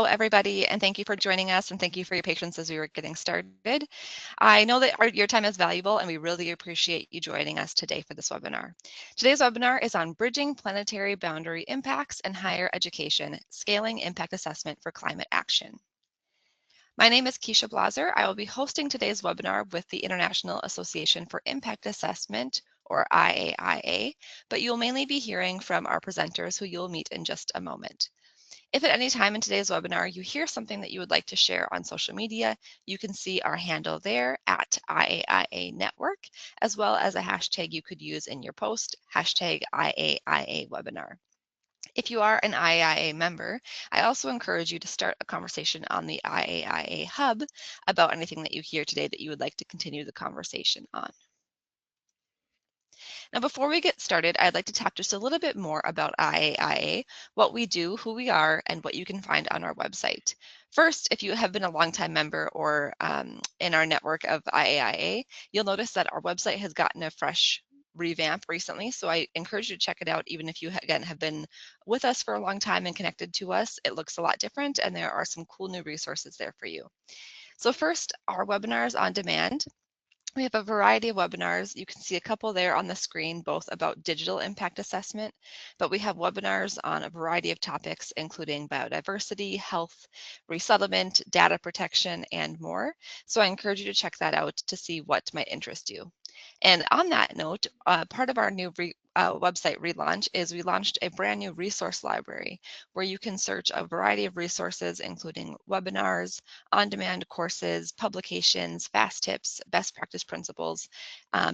everybody, and thank you for joining us, and thank you for your patience as we were getting started. I know that your time is valuable, and we really appreciate you joining us today for this webinar. Today's webinar is on Bridging Planetary Boundary Impacts in Higher Education, Scaling Impact Assessment for Climate Action. My name is Keisha Blaser. I will be hosting today's webinar with the International Association for Impact Assessment, or IAIA, but you'll mainly be hearing from our presenters who you'll meet in just a moment. If at any time in today's webinar you hear something that you would like to share on social media, you can see our handle there at IAIA Network, as well as a hashtag you could use in your post, hashtag IAIA Webinar. If you are an IAIA member, I also encourage you to start a conversation on the IAIA Hub about anything that you hear today that you would like to continue the conversation on. Now, before we get started, I'd like to talk just a little bit more about IAIA, what we do, who we are, and what you can find on our website. First, if you have been a longtime member or in our network of IAIA, you'll notice that our website has gotten a fresh revamp recently, so I encourage you to check it out. Even if you, again, have been with us for a long time and connected to us, it looks a lot different, and there are some cool new resources there for you. So first, our webinars on demand. We have a variety of webinars. You can see a couple there on the screen, both about digital impact assessment, but we have webinars on a variety of topics, including biodiversity, health, resettlement, data protection, and more. So I encourage you to check that out to see what might interest you. And on that note, part of our new website relaunch is we launched a brand new resource library where you can search a variety of resources, including webinars, on-demand courses, publications, fast tips, best practice principles,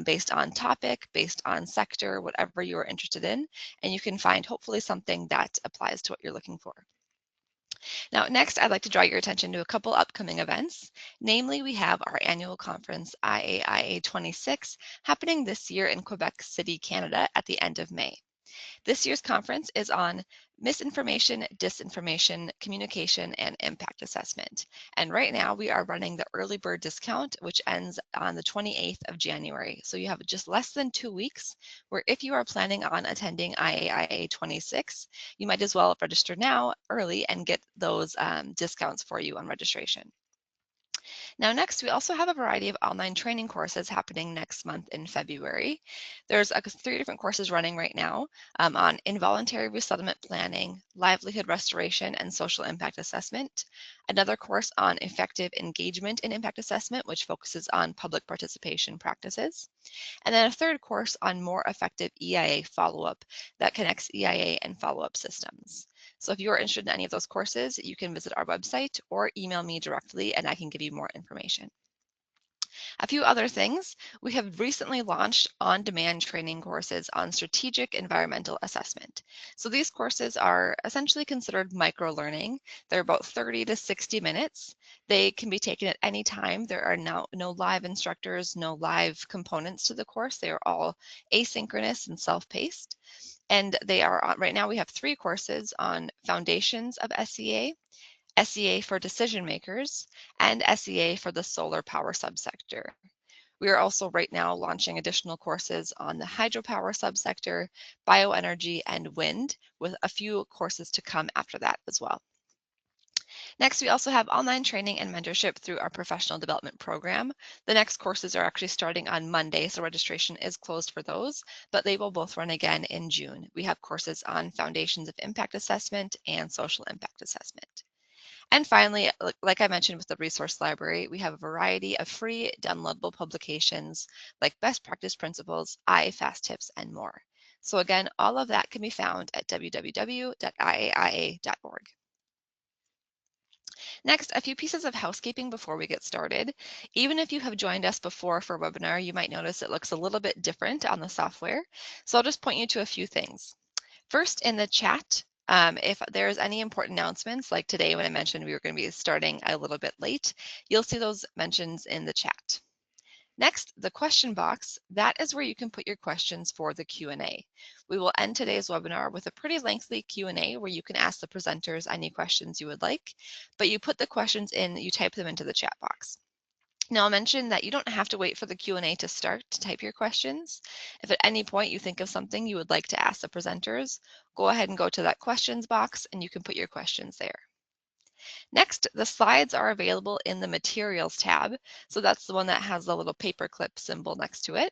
based on topic, based on sector, whatever you're interested in, and you can find hopefully something that applies to what you're looking for. Now, next, I'd like to draw your attention to a couple upcoming events. Namely, we have our annual conference, IAIA 26, happening this year in Quebec City, Canada, at the end of May. This year's conference is on misinformation, disinformation, communication, and impact assessment. And right now we are running the early bird discount, which ends on the 28th of January. So you have just less than 2 weeks where if you are planning on attending IAIA 26, you might as well register now early and get those discounts for you on registration. Now, next, we also have a variety of online training courses happening next month in February. There's 3 different courses running right now on involuntary resettlement planning, livelihood restoration, and social impact assessment. Another course on effective engagement in impact assessment, which focuses on public participation practices. And then a third course on more effective EIA follow-up that connects EIA and follow-up systems. So if you are interested in any of those courses, you can visit our website or email me directly and I can give you more information. A few other things, we have recently launched on-demand training courses on strategic environmental assessment. So these courses are essentially considered micro-learning. They're about 30 to 60 minutes. They can be taken at any time. There are now no live instructors, no live components to the course. They are all asynchronous and self-paced. And they are on, right now we have 3 courses on foundations of SEA, SEA for decision makers, and SEA for the solar power subsector. We are also right now launching additional courses on the hydropower subsector, bioenergy, and wind, with a few courses to come after that as well. Next, we also have online training and mentorship through our professional development program. The next courses are actually starting on Monday, so registration is closed for those, but they will both run again in June. We have courses on foundations of impact assessment and social impact assessment. And finally, like I mentioned with the resource library, we have a variety of free downloadable publications like best practice principles, fast tips, and more. So again, all of that can be found at www.iaia.org. Next, a few pieces of housekeeping before we get started. Even if you have joined us before for a webinar, you might notice it looks a little bit different on the software. So I'll just point you to a few things. First, in the chat, if there's any important announcements, like today when I mentioned we were going to be starting a little bit late, you'll see those mentions in the chat. Next, the question box, that is where you can put your questions for the Q&A. We will end today's webinar with a pretty lengthy Q&A where you can ask the presenters any questions you would like, but you put the questions in, you type them into the chat box. Now, I'll mention that you don't have to wait for the Q&A to start to type your questions. If at any point you think of something you would like to ask the presenters, go ahead and go to that questions box and you can put your questions there. Next, the slides are available in the Materials tab. So that's the one that has the little paperclip symbol next to it.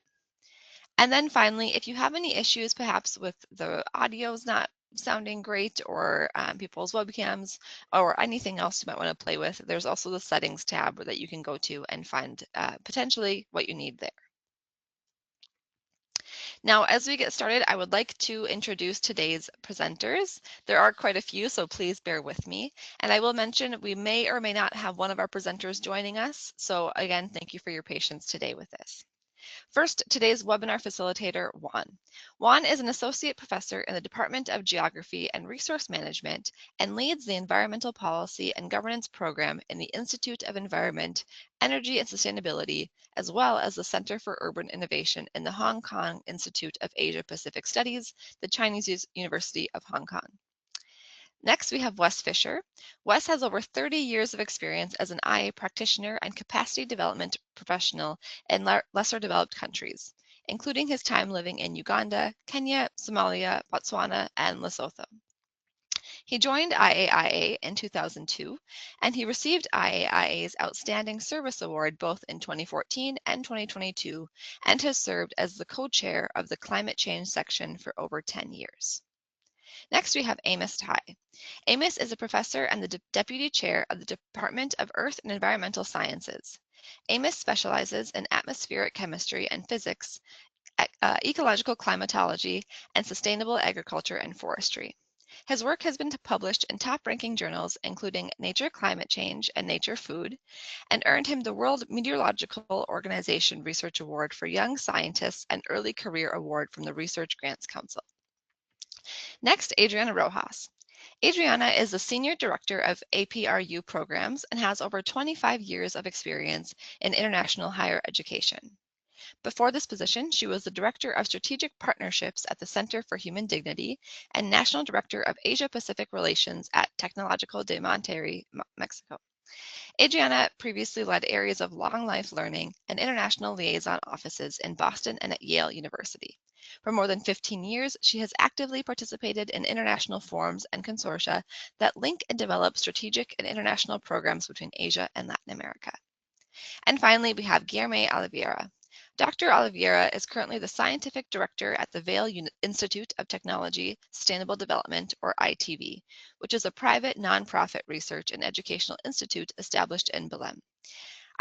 And then finally, if you have any issues perhaps with the audio's not sounding great or people's webcams or anything else you might want to play with, there's also the settings tab that you can go to and find potentially what you need there. Now, as we get started, I would like to introduce today's presenters. There are quite a few, so please bear with me. And I will mention we may or may not have one of our presenters joining us. So again, thank you for your patience today with this. First, today's webinar facilitator, Juan. Juan is an associate professor in the Department of Geography and Resource Management and leads the Environmental Policy and Governance Program in the Institute of Environment, Energy and Sustainability, as well as the Center for Urban Innovation in the Hong Kong Institute of Asia-Pacific Studies, the Chinese University of Hong Kong. Next, we have Wes Fisher. Wes has over 30 years of experience as an IA practitioner and capacity development professional in lesser developed countries, including his time living in Uganda, Kenya, Somalia, Botswana, and Lesotho. He joined IAIA in 2002, and he received IAIA's Outstanding Service Award both in 2014 and 2022, and has served as the co-chair of the Climate Change section for over 10 years. Next, we have Amos Tai. Amos is a professor and the deputy chair of the Department of Earth and Environmental Sciences. Amos specializes in atmospheric chemistry and physics, ecological climatology, and sustainable agriculture and forestry. His work has been published in top-ranking journals including Nature Climate Change and Nature Food, and earned him the World Meteorological Organization Research Award for Young Scientists and Early Career Award from the Research Grants Council. Next, Adriana Rojas. Adriana is the Senior Director of APRU programs and has over 25 years of experience in international higher education. Before this position, she was the Director of Strategic Partnerships at the Center for Human Dignity and National Director of Asia-Pacific Relations at Tecnológico de Monterrey, Mexico. Adriana previously led areas of long life learning and international liaison offices in Boston and at Yale University. For more than 15 years, she has actively participated in international forums and consortia that link and develop strategic and international programs between Asia and Latin America. And finally, we have Guilherme Oliveira. Dr. Oliveira is currently the Scientific Director at the Vail Institute of Technology, Sustainable Development, or ITV, which is a private nonprofit research and educational institute established in Belém.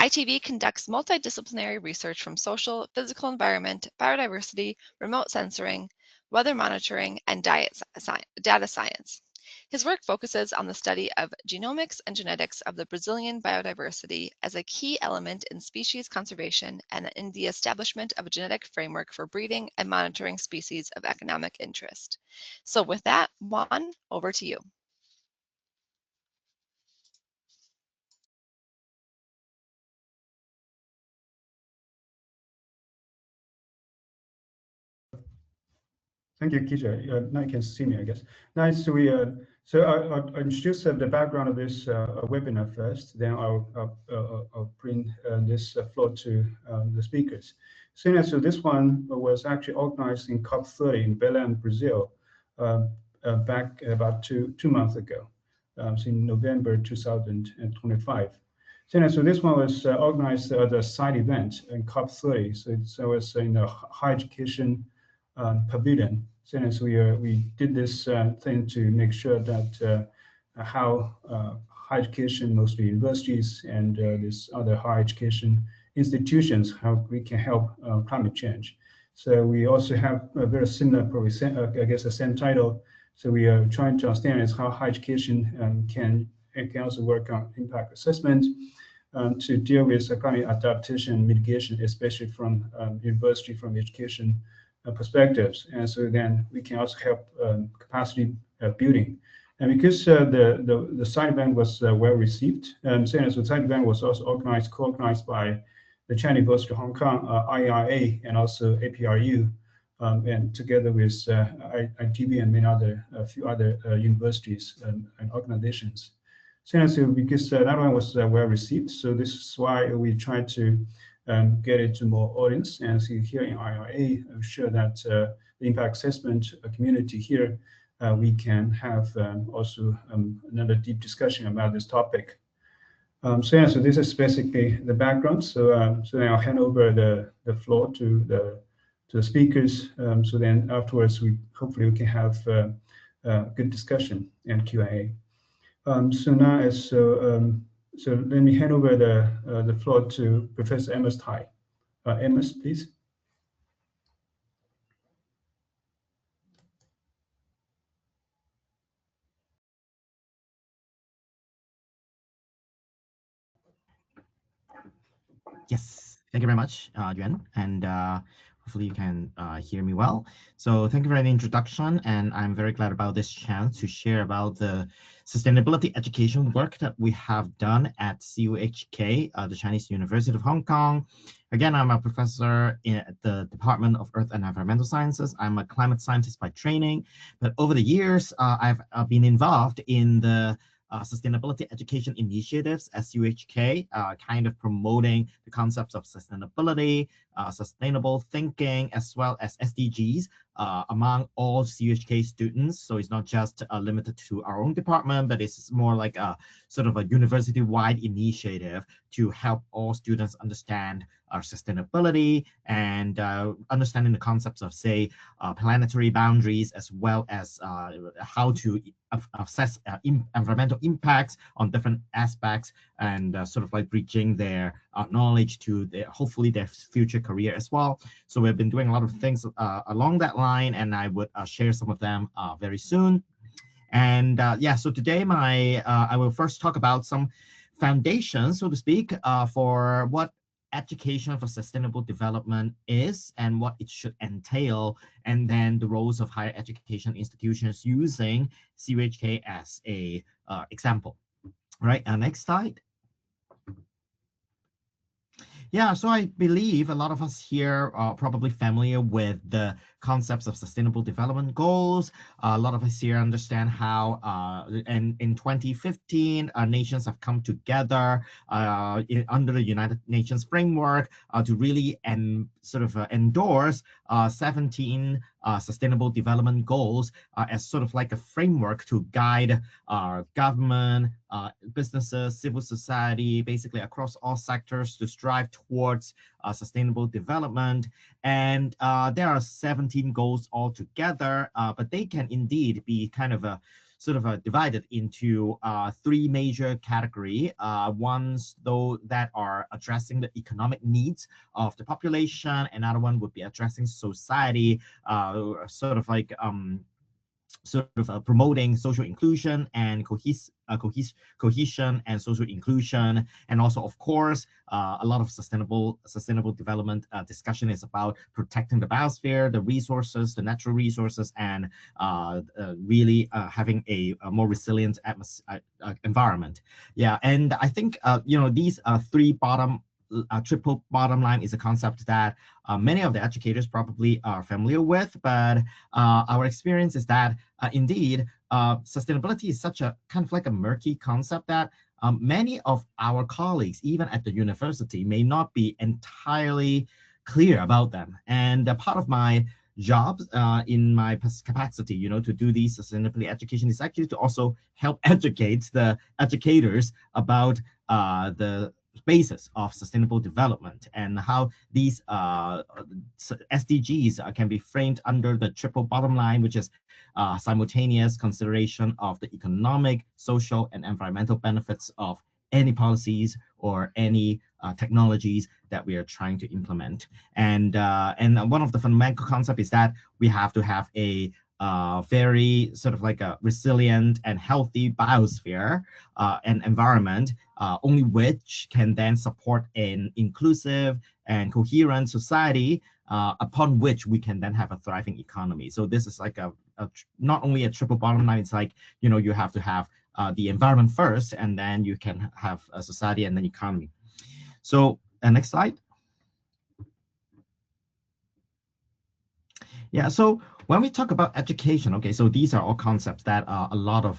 ITV conducts multidisciplinary research from social, physical environment, biodiversity, remote sensing, weather monitoring, and data science. His work focuses on the study of genomics and genetics of the Brazilian biodiversity as a key element in species conservation and in the establishment of a genetic framework for breeding and monitoring species of economic interest. So with that, Juan, over to you. Thank you, Keisha. Now you can see me, I guess. Nice. So I'll introduce the background of this webinar first. Then I'll bring this floor to the speakers. So this one was actually organized in COP30 in Belém, Brazil, back about two months ago, so in November 2025. So this one was organized as a side event in COP30. So it's in a higher education pavilion. So we did this thing to make sure that how higher education, mostly universities and these other higher education institutions, how we can help climate change. So we also have a very similar, probably I guess the same title. So we are trying to understand is how higher education can also work on impact assessment to deal with climate adaptation and mitigation, especially from university, from education perspectives. And so then we can also help capacity building. And because the side event was well received, so the side event was also co-organized by the Chinese University of Hong Kong, IAIA, and also APRU, and together with ITV and a few other universities and organizations. So because that one was well received, so this is why we tried to get it to more audience. And so here in IRA, I'm sure that the impact assessment community here we can have also another deep discussion about this topic. So yeah, so this is basically the background. So now I'll hand over the floor to the speakers. So then afterwards, we hopefully we can have a good discussion and Q&A. So now so let me hand over the floor to Professor Amos Tai. Amos, please. Yes, thank you very much, Yuan, and hopefully you can hear me well. So thank you for the introduction, and I'm very glad about this chance to share about the sustainability education work that we have done at CUHK, the Chinese University of Hong Kong. Again, I'm a professor in the Department of Earth and Environmental Sciences. I'm a climate scientist by training, but over the years, I've been involved in the sustainability education initiatives at CUHK, kind of promoting the concepts of sustainability, sustainable thinking, as well as SDGs among all CUHK students. So it's not just limited to our own department, but it's more like a sort of a university-wide initiative to help all students understand our sustainability and understanding the concepts of, say, planetary boundaries, as well as how to assess environmental impacts on different aspects, and sort of like bridging their knowledge to hopefully their future career as well. So we've been doing a lot of things along that line, and I would share some of them very soon. And yeah, so today I will first talk about some foundations, so to speak, for what education for sustainable development is and what it should entail, and then the roles of higher education institutions using CUHK as a example. All right, next slide. Yeah, so I believe a lot of us here are probably familiar with the concepts of sustainable development goals. A lot of us here understand how, and in 2015, nations have come together under the United Nations framework to really endorse 17 sustainable development goals as sort of like a framework to guide government, businesses, civil society, basically across all sectors to strive towards sustainable development. And there are 17 goals altogether, but they can indeed be kind of divided into three major categories. Ones, though, that are addressing the economic needs of the population. Another one would be addressing society, promoting social inclusion and cohesion and social inclusion. And also, of course, a lot of sustainable development discussion is about protecting the biosphere, the resources, the natural resources, and really having a more resilient environment. Yeah, and I think these three triple bottom line is a concept that many of the educators probably are familiar with, but our experience is that indeed sustainability is such a kind of like a murky concept that many of our colleagues, even at the university, may not be entirely clear about them. And part of my job in my capacity, to do these sustainability education is actually to also help educate the educators about the basis of sustainable development and how these SDGs can be framed under the triple bottom line, which is simultaneous consideration of the economic, social, and environmental benefits of any policies or any technologies that we are trying to implement. And one of the fundamental concepts is that we have to have a very sort of like a resilient and healthy biosphere and environment, only which can then support an inclusive and coherent society, upon which we can then have a thriving economy. So this is like not only a triple bottom line, it's like, you have to have the environment first, and then you can have a society and then economy. So next slide. Yeah, so when we talk about education, okay, so these are all concepts that a lot of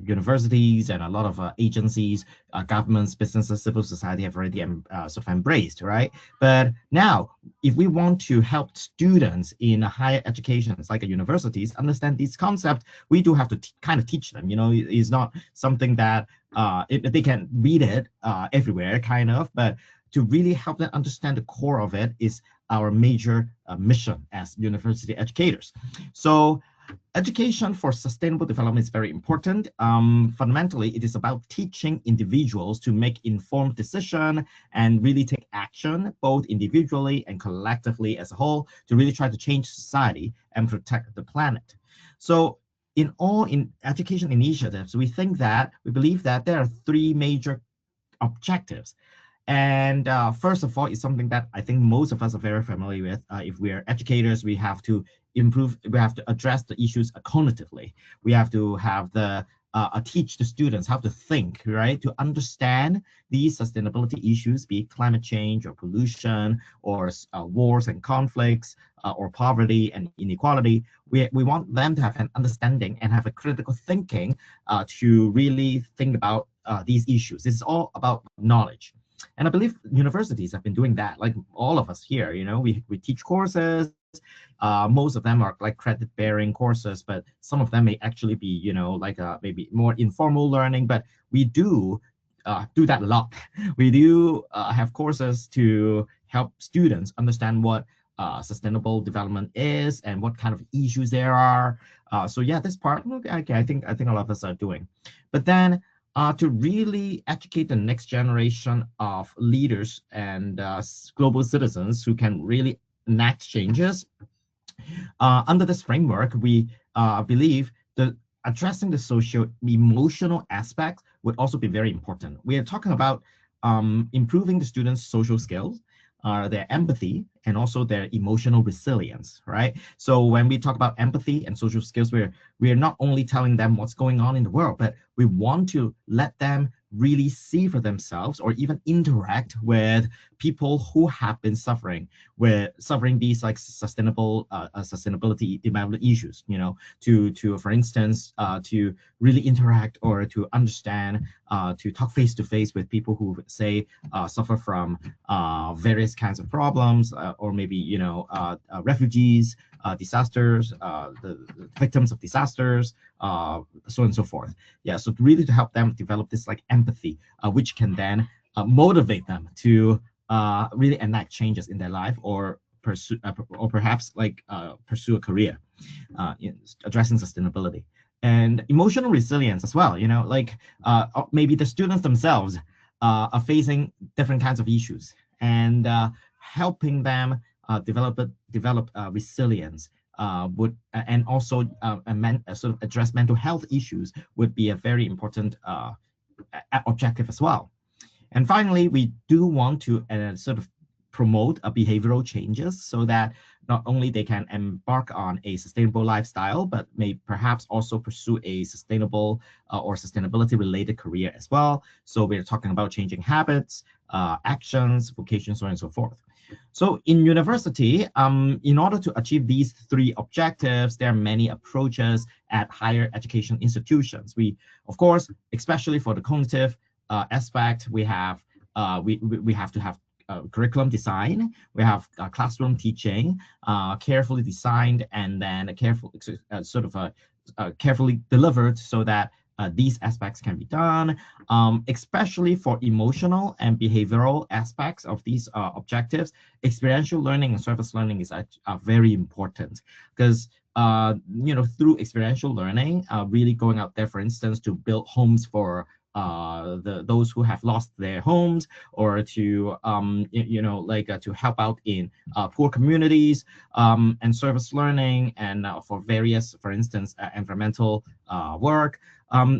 universities and a lot of agencies, governments, businesses, civil society have already sort of embraced, right? But now, if we want to help students in higher educations like universities understand these concepts, we do have to kind of teach them. It's not something that they can read it everywhere, kind of, but to really help them understand the core of it is our major mission as university educators. So education for sustainable development is very important. Fundamentally, it is about teaching individuals to make informed decisions and really take action, both individually and collectively as a whole, to really try to change society and protect the planet. So in education initiatives, we believe that there are three major objectives. And first of all, it's something that I think most of us are very familiar with. If we are educators, we have to address the issues cognitively. We have to have teach the students how to think, right? To understand these sustainability issues, be it climate change or pollution or wars and conflicts or poverty and inequality. We want them to have an understanding and have a critical thinking to really think about these issues. This is all about knowledge. And I believe universities have been doing that, like all of us here. We teach courses. Most of them are like credit-bearing courses, but some of them may actually be, like maybe more informal learning. But we do that a lot. We do have courses to help students understand what sustainable development is and what kind of issues there are. So yeah, this part, okay, I think a lot of us are doing. But then to really educate the next generation of leaders and global citizens who can really enact changes. Under this framework, we believe that addressing the socio-emotional aspects would also be very important. We are talking about improving the students' social skills, their empathy, and also their emotional resilience, right? So when we talk about empathy and social skills, we're not only telling them what's going on in the world, but we want to let them really see for themselves or even interact with people who have been suffering these like sustainability development issues, to for instance to really interact or to understand, to talk face to face with people who say suffer from various kinds of problems, or maybe refugees, disasters, the victims of disasters, so on and so forth. Yeah, so really to help them develop this like empathy, which can then motivate them to really enact changes in their life or pursue, or perhaps like pursue a career in addressing sustainability and emotional resilience as well. Like maybe the students themselves are facing different kinds of issues, and helping them develop resilience would and also sort of address mental health issues would be a very important objective as well. And finally, we do want to sort of promote behavioral changes so that not only they can embark on a sustainable lifestyle, but may perhaps also pursue a sustainable or sustainability related career as well. So we're talking about changing habits, actions, vocations, so on and so forth. So in university, in order to achieve these three objectives, there are many approaches at higher education institutions. We, of course, especially for the cognitive aspect, we have to have curriculum design. We have classroom teaching, carefully designed and then carefully delivered so that these aspects can be done, especially for emotional and behavioral aspects of these objectives. Experiential learning and service learning are very important because through experiential learning, really going out there, for instance, to build homes for those who have lost their homes, or to to help out in poor communities, and service learning, and for various, for instance, environmental work.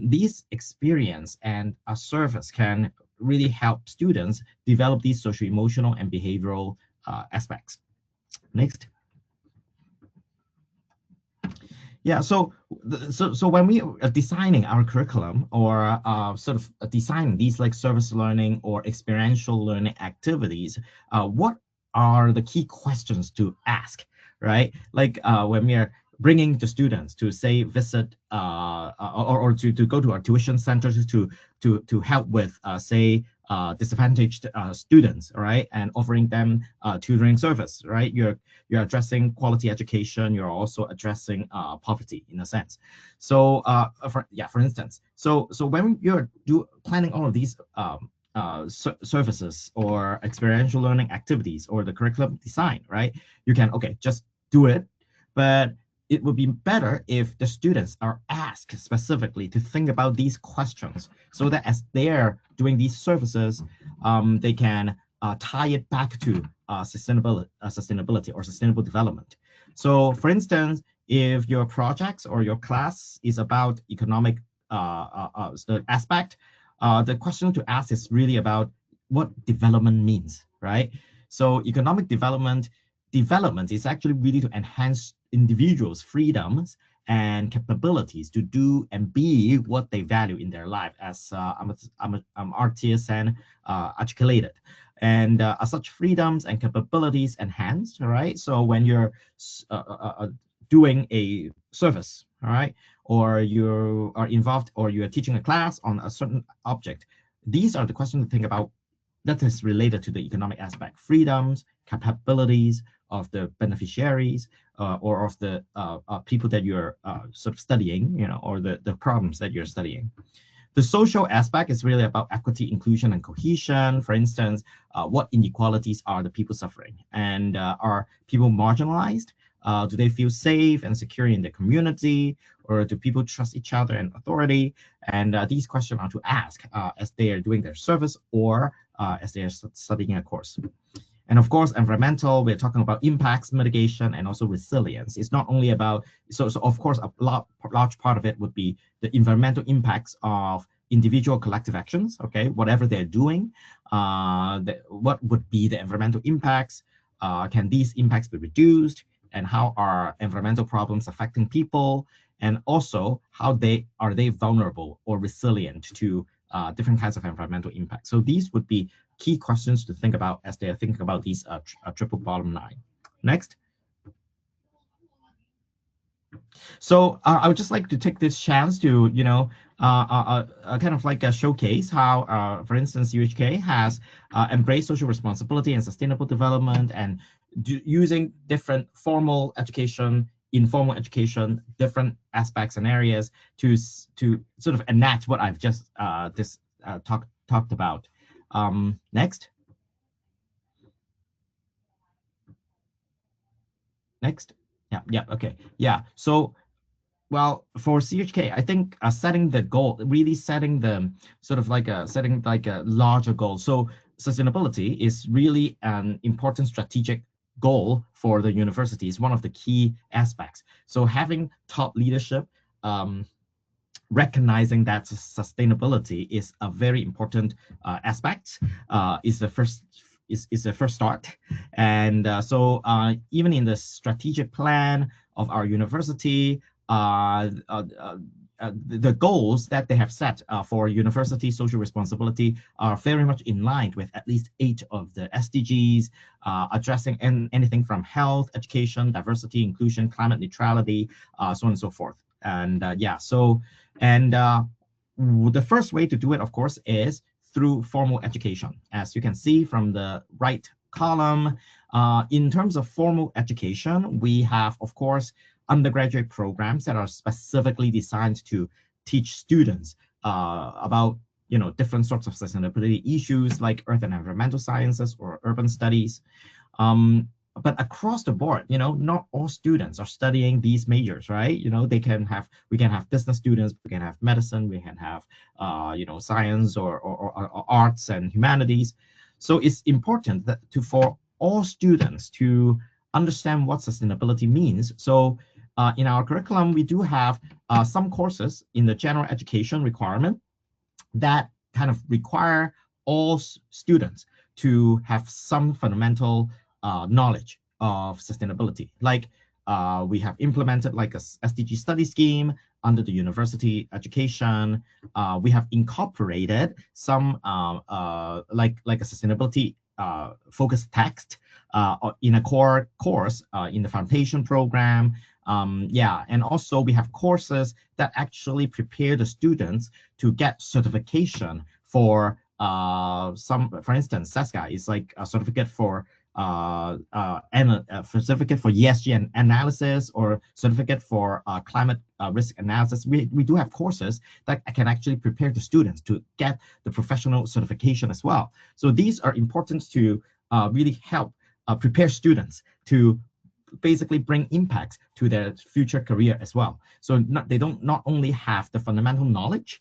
These experience and a service can really help students develop these social, emotional, and behavioral aspects. Next. Yeah, so when we are designing our curriculum or sort of designing these like service learning or experiential learning activities, what are the key questions to ask, right? Like when we are bringing the students to say visit or to go to our tuition centers to help with say disadvantaged students, right, and offering them tutoring service, right. You're addressing quality education. You're also addressing poverty in a sense. So for instance, so when you're planning all of these services or experiential learning activities or the curriculum design, right, you can just do it, but it would be better if the students are asked specifically to think about these questions so that as they're doing these services, they can tie it back to sustainability or sustainable development. So, for instance, if your projects or your class is about economic aspect, the question to ask is really about what development means, right? So, economic development is actually really to enhance individuals' freedoms and capabilities to do and be what they value in their life, as Amartya Sen articulated. And are such freedoms and capabilities enhanced, all right? So when you're doing a service, all right, or you are involved or you are teaching a class on a certain object, these are the questions to think about that is related to the economic aspect, freedoms, capabilities of the beneficiaries, or of the people that you're sort of studying, or the problems that you're studying. The social aspect is really about equity, inclusion, and cohesion. For instance, what inequalities are the people suffering? And are people marginalized? Do they feel safe and secure in the community? Or do people trust each other and authority? And these questions are to ask as they are doing their service or as they are studying a course. And of course, environmental, we're talking about impacts, mitigation, and also resilience. It's not only about, so of course, a large part of it would be the environmental impacts of individual collective actions, okay, whatever they're doing. What would be the environmental impacts? Can these impacts be reduced? And how are environmental problems affecting people? And also, how are they vulnerable or resilient to different kinds of environmental impacts? So these would be key questions to think about as they are thinking about these triple bottom line. Next. So I would just like to take this chance to, kind of like a showcase how, for instance, UHK has embraced social responsibility and sustainable development, and using different formal education, informal education, different aspects and areas to sort of enact what I've just talked about. Next. Next. Yeah, okay. Yeah. So, well, for CHK, I think setting the goal, really setting the sort of like setting like a larger goal. So sustainability is really an important strategic goal for the university. It's one of the key aspects. So having top leadership, recognizing that sustainability is a very important aspect, is the first start. And so even in the strategic plan of our university, the goals that they have set for university social responsibility are very much in line with at least 8 of the SDGs, addressing anything from health, education, diversity, inclusion, climate neutrality, so on and so forth. And the first way to do it, of course, is through formal education. As you can see from the right column, in terms of formal education, we have, of course, undergraduate programs that are specifically designed to teach students about different sorts of sustainability issues like earth and environmental sciences or urban studies. But across the board, not all students are studying these majors, right? We can have business students, we can have medicine, we can have science or arts and humanities. So it's important that for all students to understand what sustainability means. So in our curriculum, we do have some courses in the general education requirement that kind of require all students to have some fundamental knowledge of sustainability. Like we have implemented like a SDG study scheme under the university education. We have incorporated some like a sustainability focused text in a core course in the foundation program. Yeah, and also we have courses that actually prepare the students to get certification for for instance, SESCA is like a certificate for certificate for ESG analysis, or certificate for climate risk analysis. We do have courses that can actually prepare the students to get the professional certification as well. So these are important to really help prepare students to basically bring impact to their future career as well. So they don't not only have the fundamental knowledge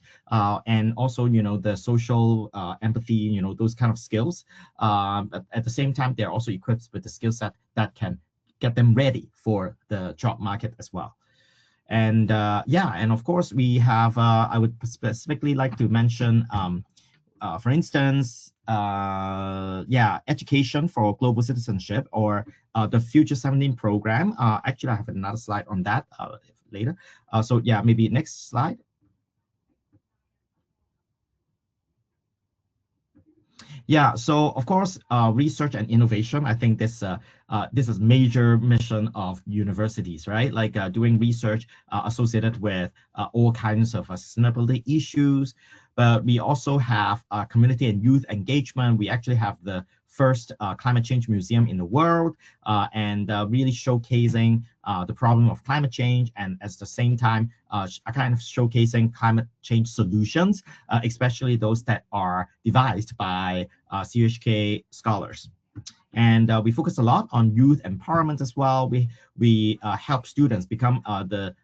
and also, the social empathy, those kind of skills, but at the same time, they're also equipped with the skill set that can get them ready for the job market as well. And yeah, and of course we have, I would specifically like to mention, for instance, yeah, education for global citizenship, or the Future 17 program. Actually, I have another slide on that later. So yeah, maybe next slide. Yeah, so of course, research and innovation. I think this is major mission of universities, right? Like doing research associated with all kinds of sustainability issues. But we also have community and youth engagement. We actually have the first climate change museum in the world, and really showcasing the problem of climate change, and at the same time, kind of showcasing climate change solutions, especially those that are devised by CHK scholars. And we focus a lot on youth empowerment as well. We help students become the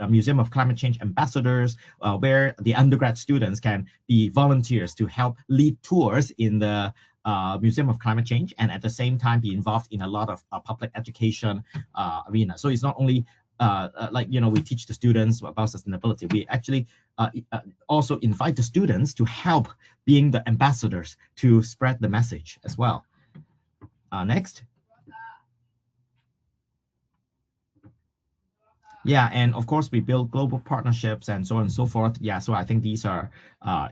Museum of Climate Change ambassadors, where the undergrad students can be volunteers to help lead tours in the Museum of Climate Change, and at the same time be involved in a lot of public education arena. So it's not only like, we teach the students about sustainability. We actually also invite the students to help being the ambassadors to spread the message as well. Next. Yeah, and of course we build global partnerships and so on and so forth. Yeah, so I think these are,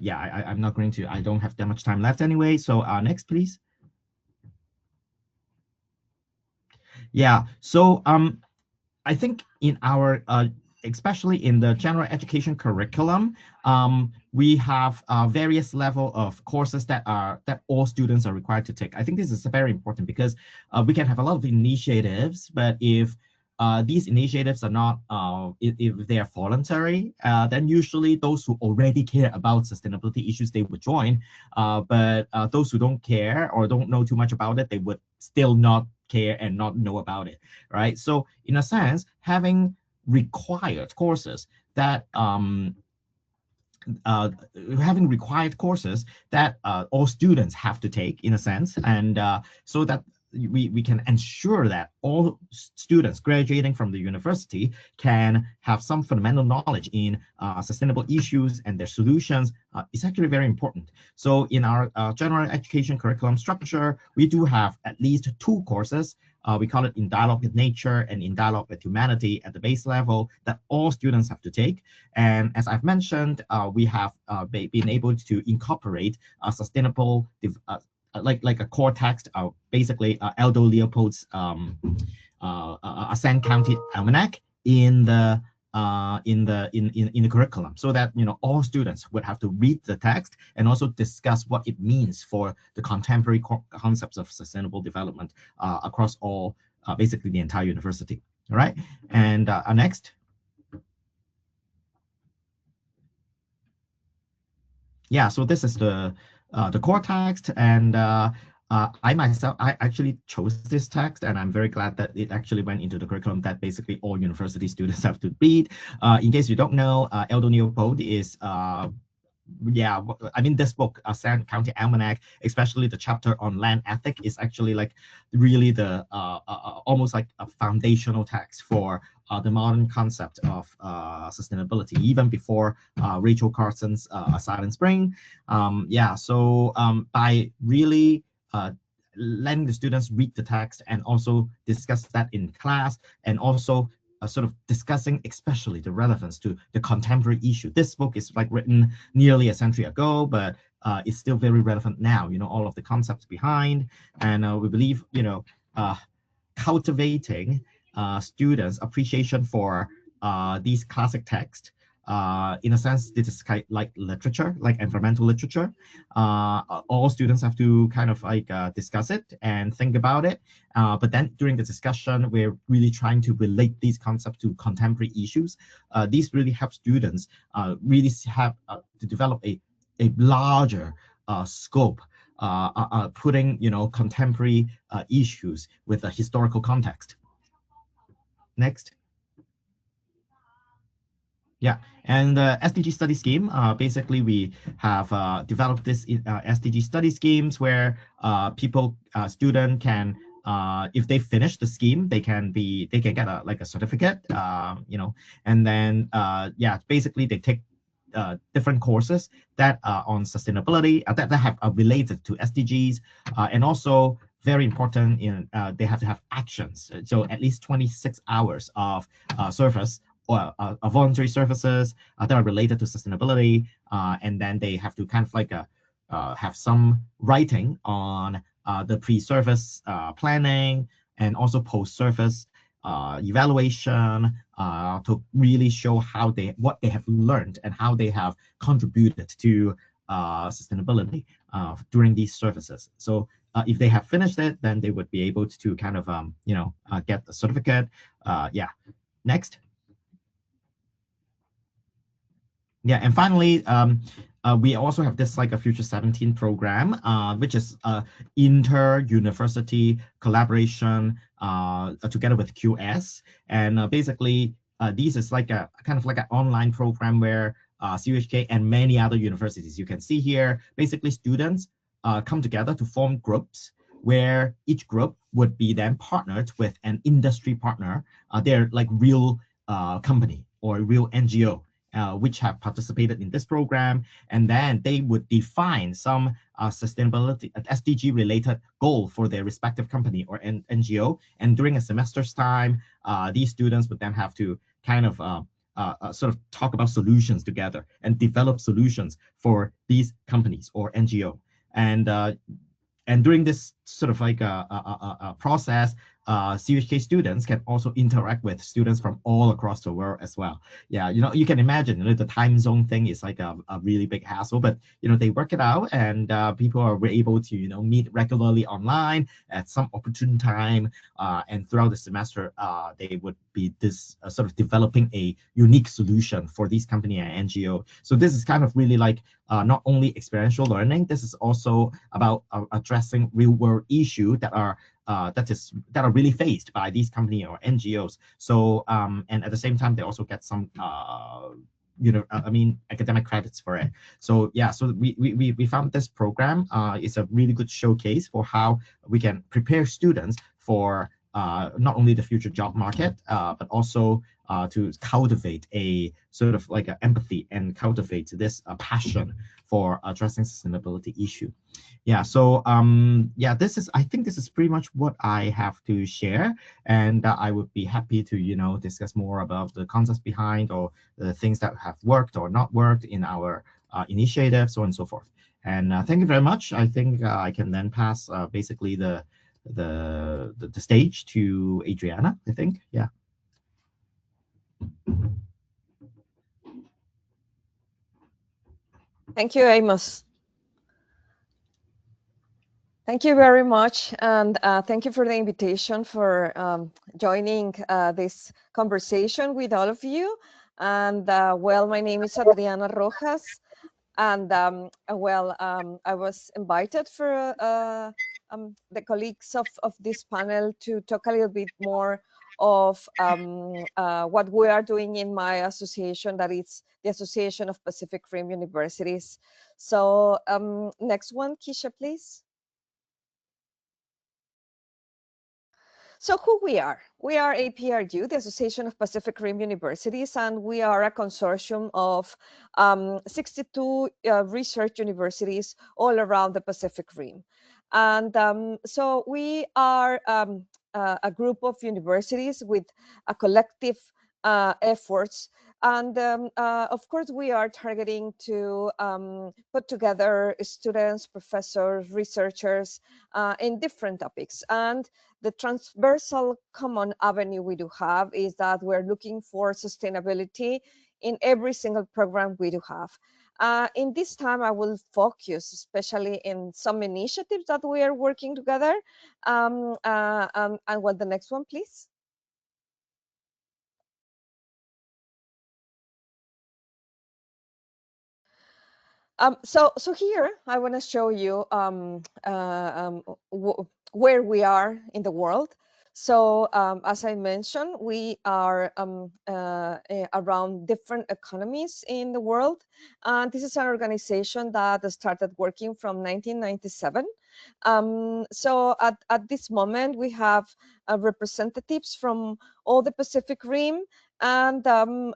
yeah, I'm not going to, I don't have that much time left anyway. So next, please. Yeah, so I think in our, especially in the general education curriculum, we have various level of courses that all students are required to take. I think this is very important because we can have a lot of initiatives, but if these initiatives are not, if they are voluntary, then usually those who already care about sustainability issues, they would join. But those who don't care or don't know too much about it, they would still not care and not know about it, right? So in a sense, having required courses that having required courses that all students have to take, in a sense, and so that we can ensure that all students graduating from the university can have some fundamental knowledge in sustainable issues and their solutions is actually very important. So in our general education curriculum structure, we do have at least 2 courses. We call it In Dialogue with Nature and In Dialogue with Humanity at the base level that all students have to take. And as I've mentioned, we have been able to incorporate sustainable, like a core text, basically Aldo Leopold's Ascent County Almanac in the curriculum, so that all students would have to read the text and also discuss what it means for the contemporary concepts of sustainable development across all basically the entire university. All right, and next. Yeah, so this is the core text, and I myself, I actually chose this text, and I'm very glad that it actually went into the curriculum that basically all university students have to read. In case you don't know, Aldo Leopold is yeah, I mean, this book, Ascent County Almanac, especially the chapter on land ethic, is actually like really the almost like a foundational text for the modern concept of sustainability, even before Rachel Carson's Silent Spring. Yeah, so by really letting the students read the text and also discuss that in class, and also sort of discussing especially the relevance to the contemporary issue. This book is like written nearly a century ago, but it's still very relevant now, all of the concepts behind. And we believe, cultivating students appreciation for these classic texts. In a sense, this is kind of like literature, like environmental literature. All students have to kind of like discuss it and think about it. But then during the discussion, we're really trying to relate these concepts to contemporary issues. These really help students really have to develop a larger scope, putting contemporary issues with a historical context. Next. Yeah, and the SDG study scheme, basically we have developed this SDG study schemes where student can, if they finish the scheme, they can get a certificate, and then yeah, basically they take different courses that are on sustainability that have related to SDGs, and also very important in they have to have actions. So at least 26 hours of service or voluntary services that are related to sustainability, and then they have to kind of like have some writing on the pre-service planning and also post-service evaluation to really show what they have learned and how they have contributed to sustainability during these services. So if they have finished it, then they would be able to kind of get the certificate. Yeah. Next. Yeah, and finally, we also have this like a Future 17 program, which is inter-university collaboration together with QS. And basically, this is like a kind of like an online program where CUHK and many other universities, you can see here, basically students come together to form groups where each group would be then partnered with an industry partner. They're like real company or real NGO. Which have participated in this program, and then they would define some sustainability SDG related goal for their respective company or NGO. And during a semester's time, these students would then have to kind of sort of talk about solutions together and develop solutions for these companies or NGO. And during this sort of like a process, CUHK students can also interact with students from all across the world as well. Yeah, you can imagine, the time zone thing is like a really big hassle, but they work it out, and people are able to meet regularly online at some opportune time, and throughout the semester, they would be this sort of developing a unique solution for these company and NGO. So this is kind of really like not only experiential learning, this is also about addressing real world issues that are really faced by these company or NGOs. So and at the same time, they also get some academic credits for it. So yeah, so we found this program is a really good showcase for how we can prepare students for not only the future job market, but also to cultivate a sort of like an empathy and cultivate this passion for addressing sustainability issue. Yeah, so yeah, I think this is pretty much what I have to share, and I would be happy to discuss more about the concepts behind or the things that have worked or not worked in our initiative, so on and so forth. And thank you very much. I think I can then pass basically the stage to Adriana, I think. Yeah. Thank you, Amos. Thank you very much, and thank you for the invitation for joining this conversation with all of you. And well, my name is Adriana Rojas, and I was invited for the colleagues of this panel to talk a little bit more of what we are doing in my association, that is the Association of Pacific Rim Universities. So next one, Keisha, please. So who we are? We are APRU, the Association of Pacific Rim Universities, and we are a consortium of 62 research universities all around the Pacific Rim. And so we are a group of universities with a collective efforts. And of course, we are targeting to put together students, professors, researchers in different topics. And the transversal common avenue we do have is that we're looking for sustainability in every single program we do have. In this time, I will focus especially in some initiatives that we are working together. And what the next one, please? So here I want to show you where we are in the world. So as I mentioned, we are around different economies in the world. And this is an organization that started working from 1997. So at this moment, we have representatives from all the Pacific Rim, and the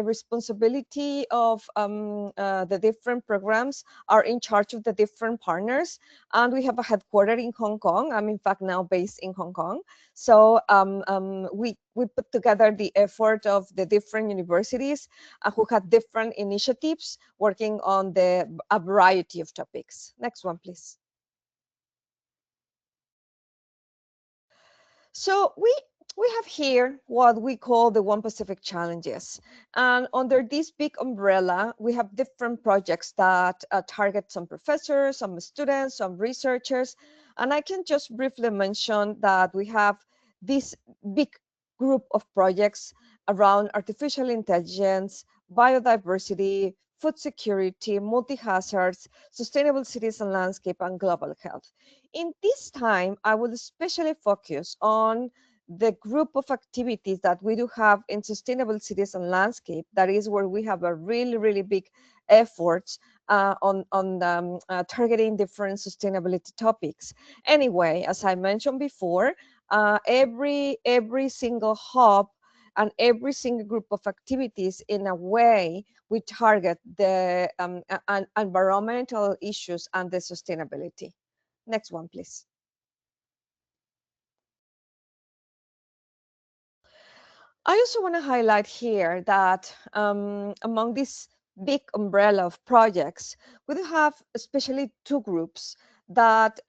responsibility of the different programs are in charge of the different partners. And we have a headquarters in Hong Kong. I'm in fact now based in Hong Kong. So we put together the effort of the different universities who had different initiatives working on a variety of topics. Next one, please. So we have here what we call the One Pacific Challenges. And under this big umbrella, we have different projects that target some professors, some students, some researchers. And I can just briefly mention that we have this big group of projects around artificial intelligence, biodiversity, food security, multi-hazards, sustainable cities and landscape, and global health. In this time, I will especially focus on the group of activities that we do have in sustainable cities and landscape. That is where we have a really, really big efforts on targeting different sustainability topics. Anyway, as I mentioned before, every single hub and every single group of activities, in a way, we target the environmental issues and the sustainability. Next one, please. I also want to highlight here that among this big umbrella of projects, we do have especially two groups that,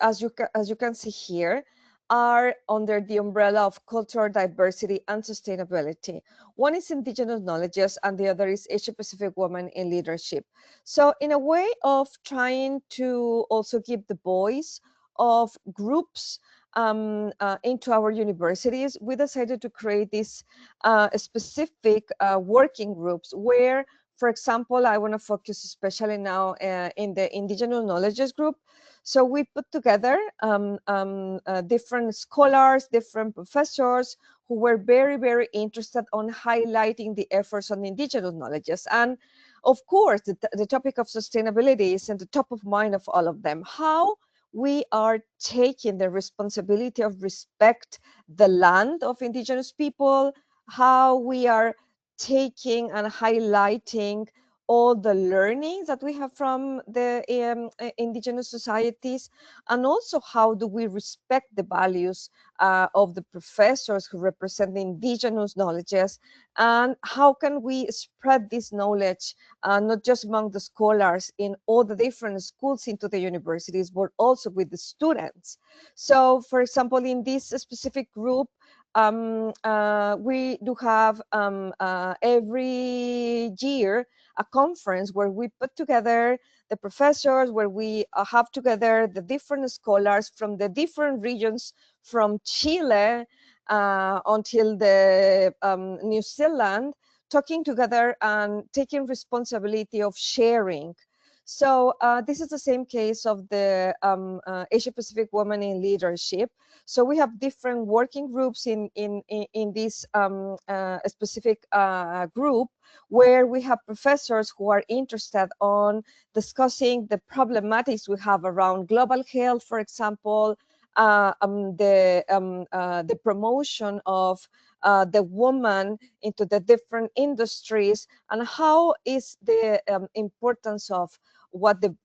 as you can see here, are under the umbrella of cultural diversity and sustainability. One is Indigenous Knowledges, and the other is Asia Pacific Women in Leadership. So in a way of trying to also give the voice of groups into our universities, we decided to create these specific working groups where, for example, I want to focus especially now in the Indigenous Knowledges group. So we put together different scholars, different professors who were very, very interested on highlighting the efforts on Indigenous knowledges. And of course, the topic of sustainability is at the top of mind of all of them. How we are taking the responsibility of respect the land of Indigenous people, how we are taking and highlighting all the learnings that we have from the Indigenous societies, and also how do we respect the values of the professors who represent the Indigenous knowledges, and how can we spread this knowledge not just among the scholars in all the different schools into the universities, but also with the students. So, for example, in this specific group, we do have every year a conference where we put together the professors, where we have together the different scholars from the different regions, from Chile until the New Zealand, talking together and taking responsibility of sharing. So this is the same case of the Asia Pacific Women in Leadership. So we have different working groups in this specific group, where we have professors who are interested on discussing the problematics we have around global health, for example, the promotion of the woman into the different industries, and how is the importance of what the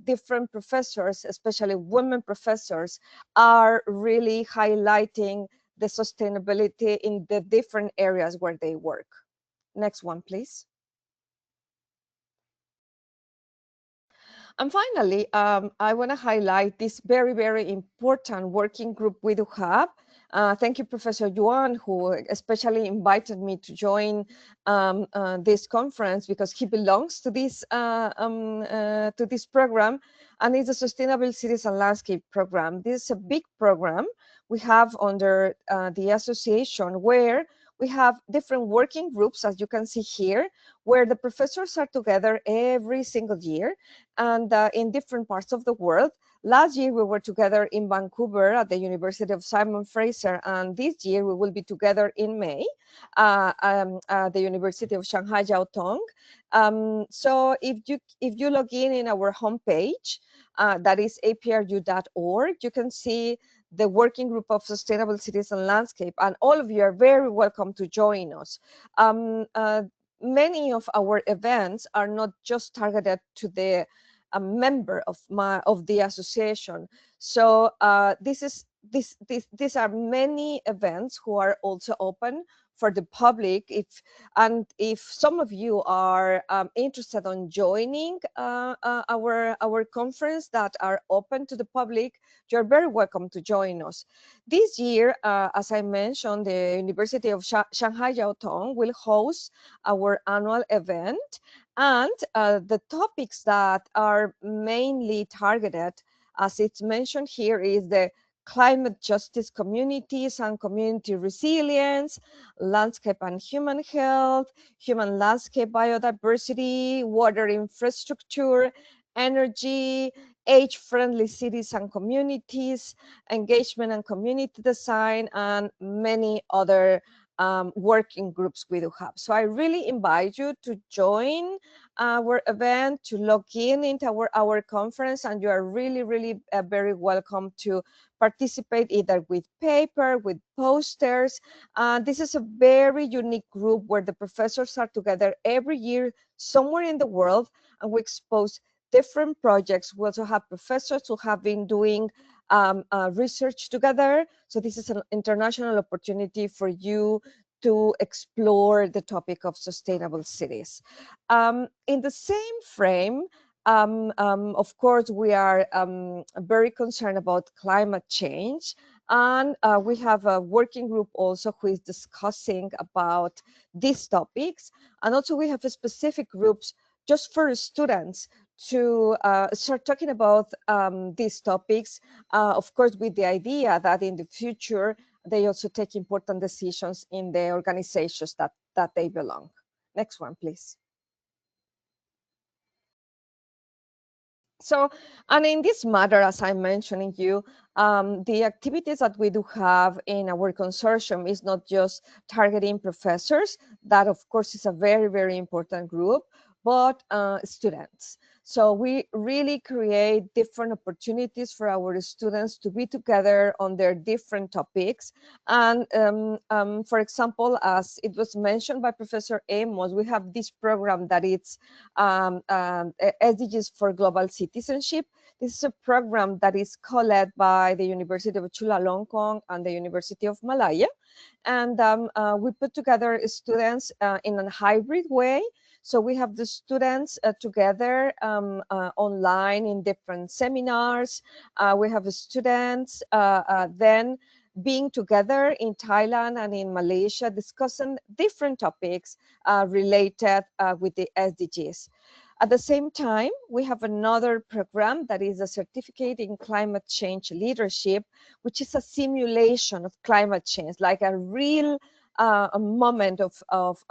different professors, especially women professors, are really highlighting the sustainability in the different areas where they work. Next one, please. And finally, I want to highlight this very, very important working group we do have. Thank you, Professor Yuan, who especially invited me to join this conference because he belongs to this program, and it's a Sustainable Cities and Landscape program. This is a big program we have under the association where we have different working groups, as you can see here, where the professors are together every single year and in different parts of the world. Last year, we were together in Vancouver at the University of Simon Fraser, and this year we will be together in May at the University of Shanghai Jiao Tong. So if you log in our homepage, that is apru.org, you can see the working group of sustainable cities and landscape, and all of you are very welcome to join us. Many of our events are not just targeted to the a member of the association. So these are many events who are also open for the public. If some of you are interested in joining our conference that are open to the public, you're very welcome to join us. This year, as I mentioned, the University of Shanghai Jiao Tong will host our annual event. And the topics that are mainly targeted, as it's mentioned here, is the climate justice communities and community resilience, landscape and human health, human landscape biodiversity, water infrastructure, energy, age-friendly cities and communities, engagement and community design, and many other working groups we do have. So I really invite you to join our event, to log in into our conference, and you are really very welcome to participate either with paper, with posters. This is a very unique group where the professors are together every year somewhere in the world, and we expose different projects. We also have professors who have been doing research together. So this is an international opportunity for you to explore the topic of sustainable cities. In the same frame, of course, we are very concerned about climate change. And we have a working group also who is discussing about these topics. And also we have specific groups just for students to start talking about these topics, of course, with the idea that in the future, they also take important decisions in the organizations that they belong. Next one, please. So, and in this matter, as I'm mentioning you, the activities that we do have in our consortium is not just targeting professors, that of course is a very important group, but students. So we really create different opportunities for our students to be together on their different topics. And for example, as it was mentioned by Professor Amos, we have this program that it's SDGs for Global Citizenship. This is a program that is co-led by the University of Chulalongkorn and the University of Malaya. And we put together students in a hybrid way. So we have the students together online in different seminars. We have the students then being together in Thailand and in Malaysia, discussing different topics related with the SDGs. At the same time, we have another program that is a certificate in climate change leadership, which is a simulation of climate change, like a real a moment of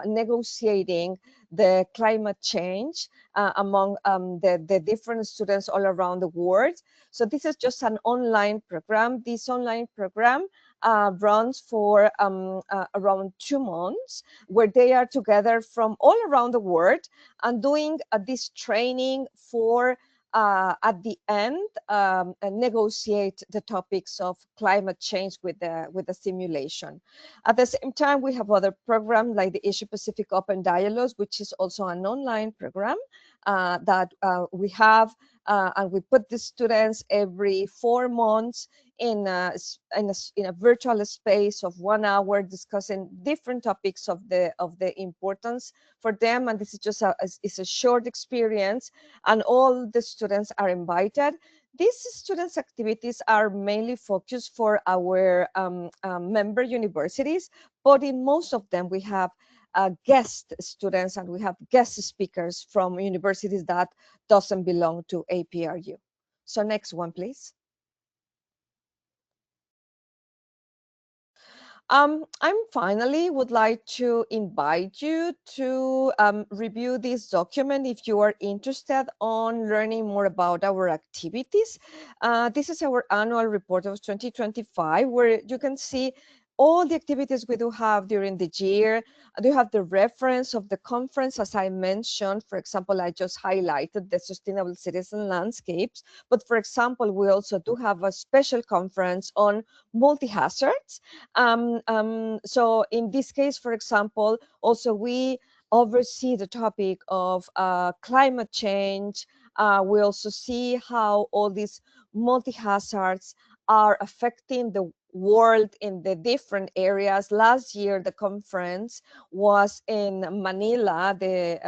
negotiating the climate change among the different students all around the world. So this is just an online program. This online program runs for around 2 months, where they are together from all around the world and doing this training for at the end negotiate the topics of climate change with the simulation. At the same time, we have other programs like the Asia Pacific Open Dialogues, which is also an online program that we have, and we put the students every 4 months in a virtual space of 1 hour discussing different topics of the importance for them. And this is just it's a short experience, and all the students are invited. These students' activities are mainly focused for our member universities, but in most of them we have guest students and we have guest speakers from universities that doesn't belong to APRU. So next one, please. I finally would like to invite you to review this document if you are interested on learning more about our activities. This is our annual report of 2025, where you can see all the activities we do have during the year. You have the reference of the conference, as I mentioned. For example, I just highlighted the Sustainable Citizen Landscapes. But for example, we also do have a special conference on multi-hazards. So in this case, for example, also we oversee the topic of climate change. We also see how all these multi-hazards are affecting the world in the different areas. Last year, the conference was in Manila, the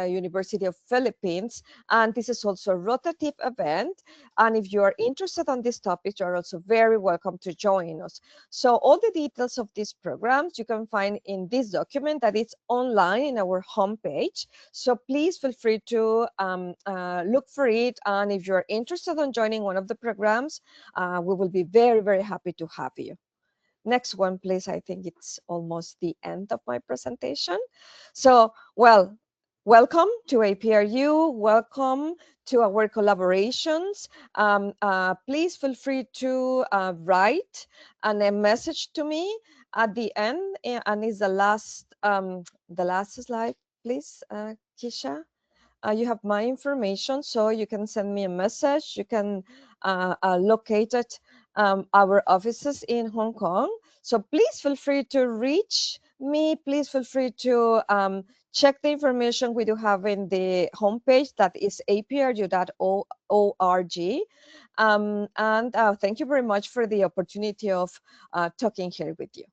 University of Philippines, and this is also a rotative event. And if you are interested on this topic, you are also very welcome to join us. So all the details of these programs you can find in this document that is online in our homepage. So please feel free to look for it. And if you're interested in joining one of the programs, we will be very, very happy to have you. Next one, please. I think it's almost the end of my presentation. So, well, welcome to APRU. Welcome to our collaborations. Please feel free to write a message to me at the end, and it's the last slide, please, Kisha. You have my information, so you can send me a message. You can locate it, our offices in Hong Kong. So please feel free to reach me. Please feel free to check the information we do have in the homepage, that is apru.org. And thank you very much for the opportunity of talking here with you.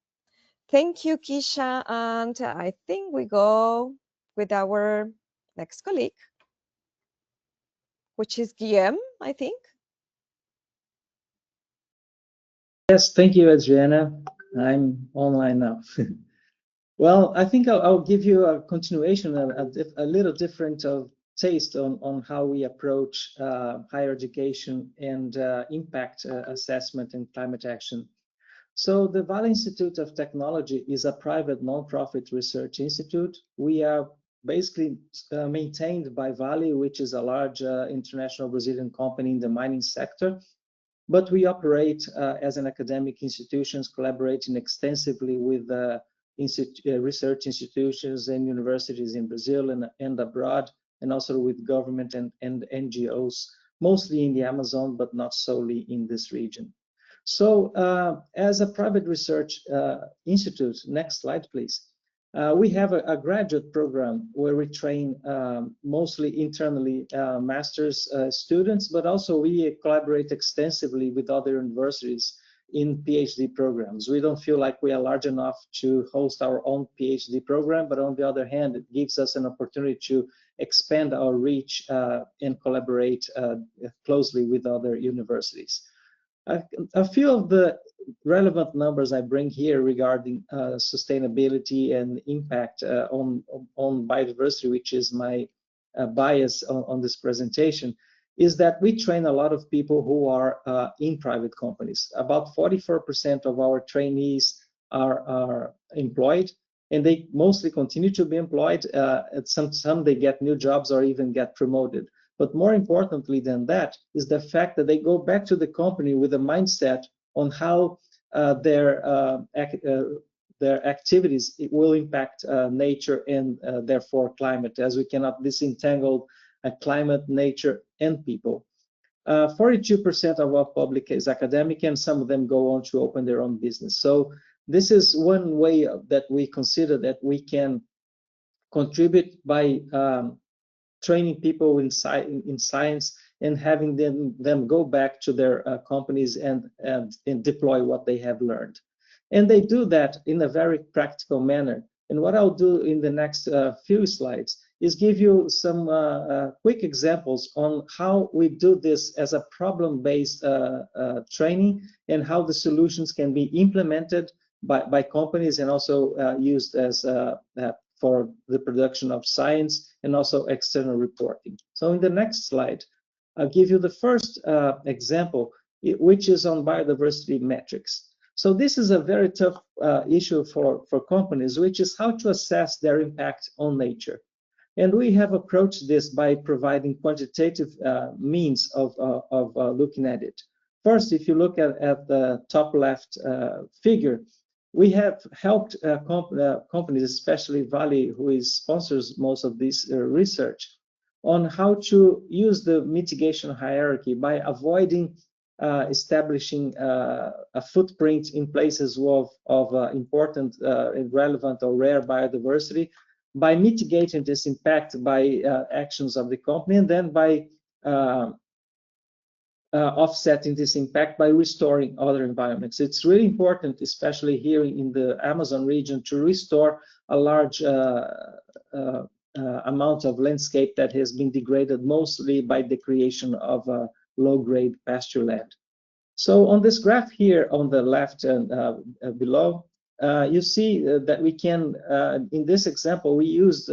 Thank you, Kisha. And I think we go with our next colleague, which is Guillaume, I think. Yes, thank you, Adriana. I'm online now. Well, I think I'll give you a continuation, a little different of taste on how we approach higher education and impact assessment and climate action. So the Vale Institute of Technology is a private nonprofit research institute. We are basically maintained by Vale, which is a large international Brazilian company in the mining sector. But we operate as an academic institutions, collaborating extensively with research institutions and universities in Brazil and abroad, and also with government and NGOs, mostly in the Amazon, but not solely in this region. So as a private research institute, next slide, please. We have a graduate program where we train mostly internally master's students, but also we collaborate extensively with other universities in PhD programs. We don't feel like we are large enough to host our own PhD program, but on the other hand, it gives us an opportunity to expand our reach and collaborate closely with other universities. A few of the relevant numbers I bring here regarding sustainability and impact on biodiversity, which is my bias on this presentation, is that we train a lot of people who are in private companies. About 44% of our trainees are employed, and they mostly continue to be employed. Some they get new jobs or even get promoted. But more importantly than that is the fact that they go back to the company with a mindset on how their activities will impact nature and therefore climate, as we cannot disentangle climate, nature, and people. 42% of our public is academic, and some of them go on to open their own business. So this is one way that we consider that we can contribute by training people in science and having them go back to their companies and deploy what they have learned. And they do that in a very practical manner. And what I'll do in the next few slides is give you some quick examples on how we do this as a problem-based training and how the solutions can be implemented by companies and also used as for the production of science and also external reporting. So in the next slide, I'll give you the first example, which is on biodiversity metrics. So this is a very tough issue for companies, which is how to assess their impact on nature. And we have approached this by providing quantitative means of looking at it. First, if you look at the top left figure, we have helped companies, especially Vale, who sponsors most of this research, on how to use the mitigation hierarchy by avoiding establishing a footprint in places of important, relevant, or rare biodiversity, by mitigating this impact by actions of the company, and then by offsetting this impact by restoring other environments. It's really important, especially here in the Amazon region, to restore a large amount of landscape that has been degraded mostly by the creation of low-grade pasture land. So on this graph here on the left and below, you see that we can, in this example, we used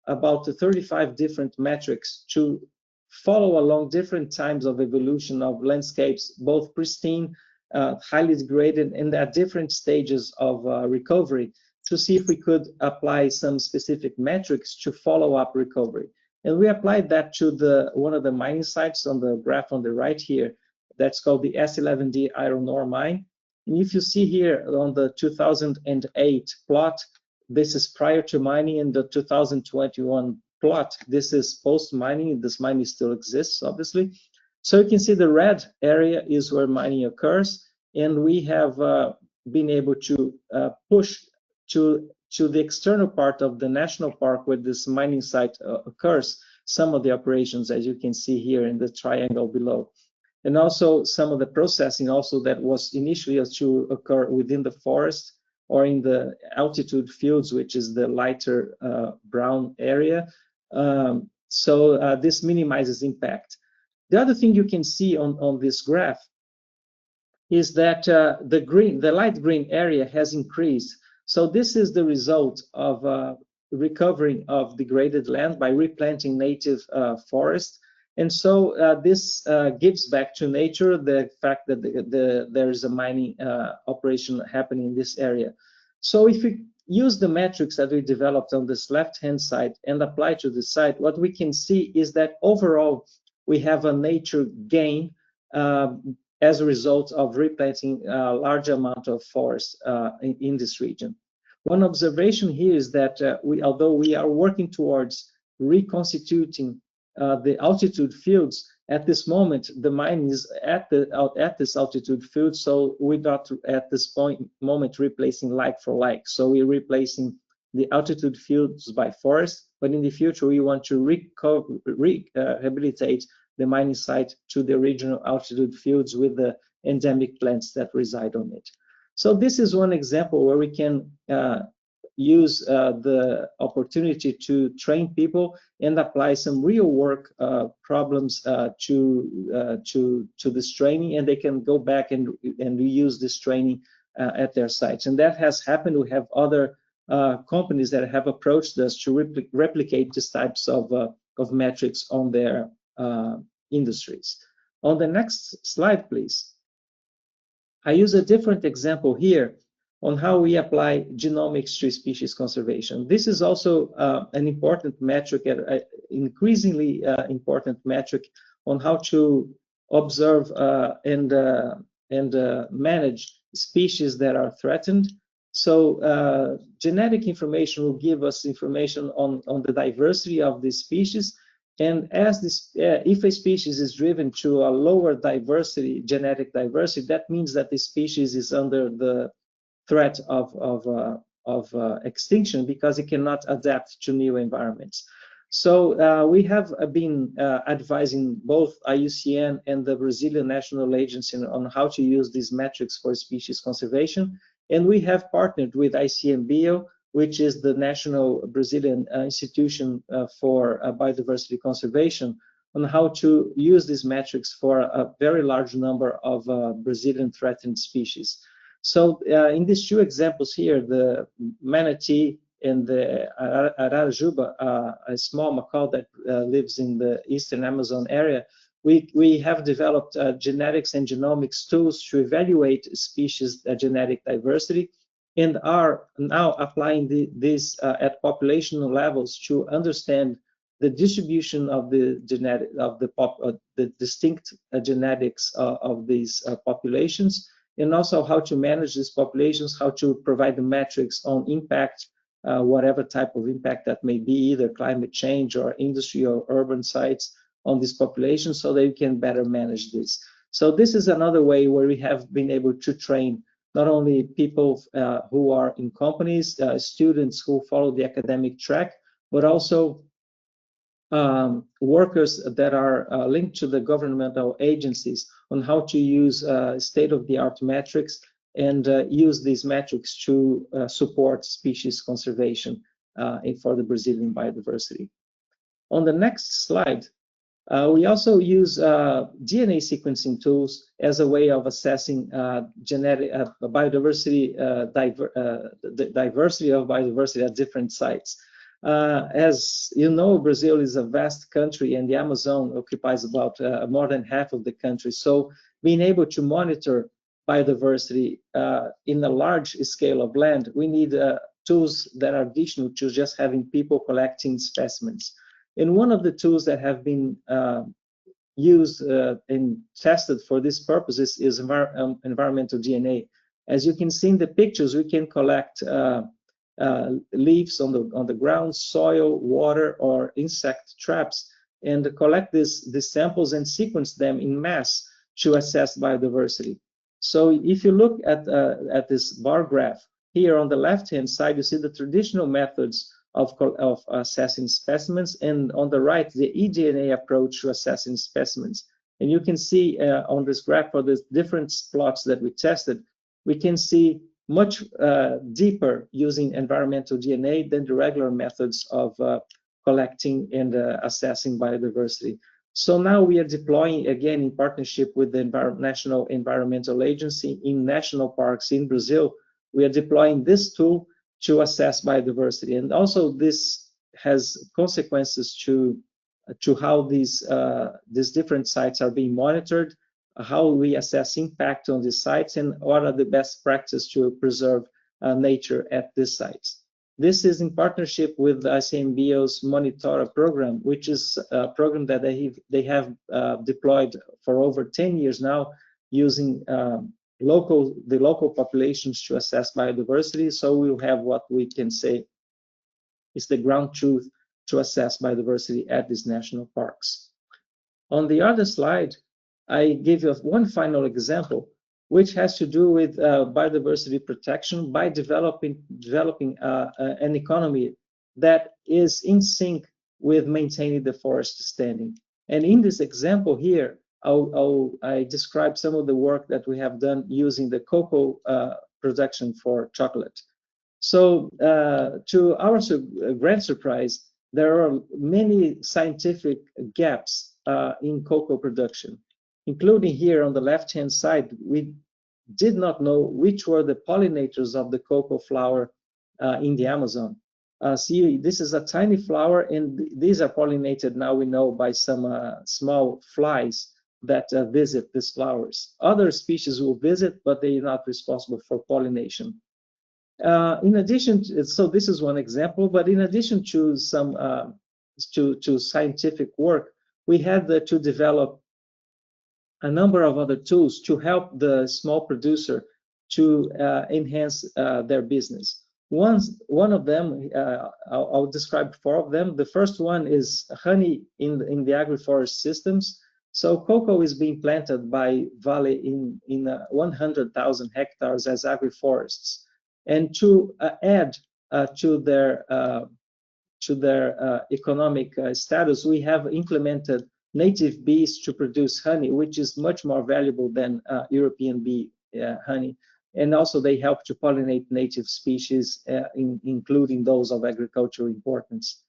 about 35 different metrics to follow along different times of evolution of landscapes, both pristine, highly degraded, and at different stages of recovery, to see if we could apply some specific metrics to follow up recovery. And we applied that to one of the mining sites on the graph on the right here. That's called the S11D iron ore mine. And if you see here on the 2008 plot, this is prior to mining, and the 2021 plot, this is post-mining. This mining still exists, obviously. So you can see the red area is where mining occurs, and we have been able to push to the external part of the national park where this mining site occurs, some of the operations, as you can see here in the triangle below. And also some of the processing also that was initially to occur within the forest or in the altitude fields, which is the lighter brown area. So this minimizes impact. The other thing you can see on this graph is that the light green area has increased. So this is the result of recovering of degraded land by replanting native forest. And so this gives back to nature the fact that there is a mining operation happening in this area. So if we use the metrics that we developed on this left-hand side and apply to the side, what we can see is that overall we have a nature gain as a result of replanting a large amount of forest in this region. One observation here is that although we are working towards reconstituting the altitude fields, at this moment the mine is at this altitude field, so we're not at this moment replacing like for like. So we're replacing the altitude fields by forest, but in the future we want to rehabilitate the mining site to the original altitude fields with the endemic plants that reside on it. So this is one example where we can use the opportunity to train people and apply some real work problems to this training, and they can go back and reuse this training at their sites. And that has happened. We have other companies that have approached us to replicate these types of metrics on their industries. On the next slide, please. I use a different example here on how we apply genomics to species conservation. This is also an important metric, increasingly important metric on how to observe and manage species that are threatened. So genetic information will give us information on the diversity of the species. And as this, if a species is driven to a lower diversity, genetic diversity, that means that the species is under the threat of extinction because it cannot adapt to new environments. So we have been advising both IUCN and the Brazilian National Agency on how to use these metrics for species conservation. And we have partnered with ICMBio, which is the national Brazilian institution for biodiversity conservation, on how to use these metrics for a very large number of Brazilian threatened species. So in these two examples here, the manatee and the Arajuba, a small macaw that lives in the eastern Amazon area, we have developed genetics and genomics tools to evaluate species genetic diversity, and are now applying this at populational levels to understand the distribution of the genetic of the distinct genetics of these populations, and also how to manage these populations, how to provide the metrics on impact, whatever type of impact that may be, either climate change or industry or urban sites on these populations, so that you can better manage this. So this is another way where we have been able to train not only people who are in companies, students who follow the academic track, but also workers that are linked to the governmental agencies on how to use state-of-the-art metrics and use these metrics to support species conservation for the Brazilian biodiversity. On the next slide, we also use DNA sequencing tools as a way of assessing genetic biodiversity, the diversity of biodiversity at different sites. As you know, Brazil is a vast country, and the Amazon occupies about more than half of the country. So being able to monitor biodiversity in a large scale of land, we need tools that are additional to just having people collecting specimens. And one of the tools that have been used and tested for this purpose is environmental DNA. As you can see in the pictures, we can collect leaves on the ground, soil, water, or insect traps, and collect these samples and sequence them in mass to assess biodiversity. So if you look at this bar graph here on the left-hand side, you see the traditional methods of assessing specimens, and on the right, the eDNA approach to assessing specimens. And you can see on this graph for the different plots that we tested, we can see much deeper using environmental DNA than the regular methods of collecting and assessing biodiversity. So now we are deploying, again, in partnership with the National Environmental Agency in national parks in Brazil, we are deploying this tool to assess biodiversity. And also this has consequences to how these different sites are being monitored, how we assess impact on these sites, and what are the best practices to preserve nature at these sites. This is in partnership with ICMBio's Monitora program, which is a program that they have deployed for over 10 years now, using the local populations to assess biodiversity. So we'll have what we can say is the ground truth to assess biodiversity at these national parks. On the other slide, I give you one final example, which has to do with biodiversity protection by developing an economy that is in sync with maintaining the forest standing. And in this example here, I describe some of the work that we have done using the cocoa production for chocolate. So to our great surprise, there are many scientific gaps in cocoa production, including here on the left-hand side. We did not know which were the pollinators of the cocoa flower in the Amazon. See, this is a tiny flower, and these are pollinated, now we know, by some small flies that visit these flowers. Other species will visit, but they are not responsible for pollination. In addition, so this is one example, but in addition to some to scientific work, we had to develop a number of other tools to help the small producer to enhance their business. One of them, I'll describe 4 of them. The first one is honey in the agroforest systems. So cocoa is being planted by Vale in 100,000 hectares as agroforests. And to add to to their economic status, we have implemented native bees to produce honey, which is much more valuable than European bee honey. And also they help to pollinate native species, including those of agricultural importance.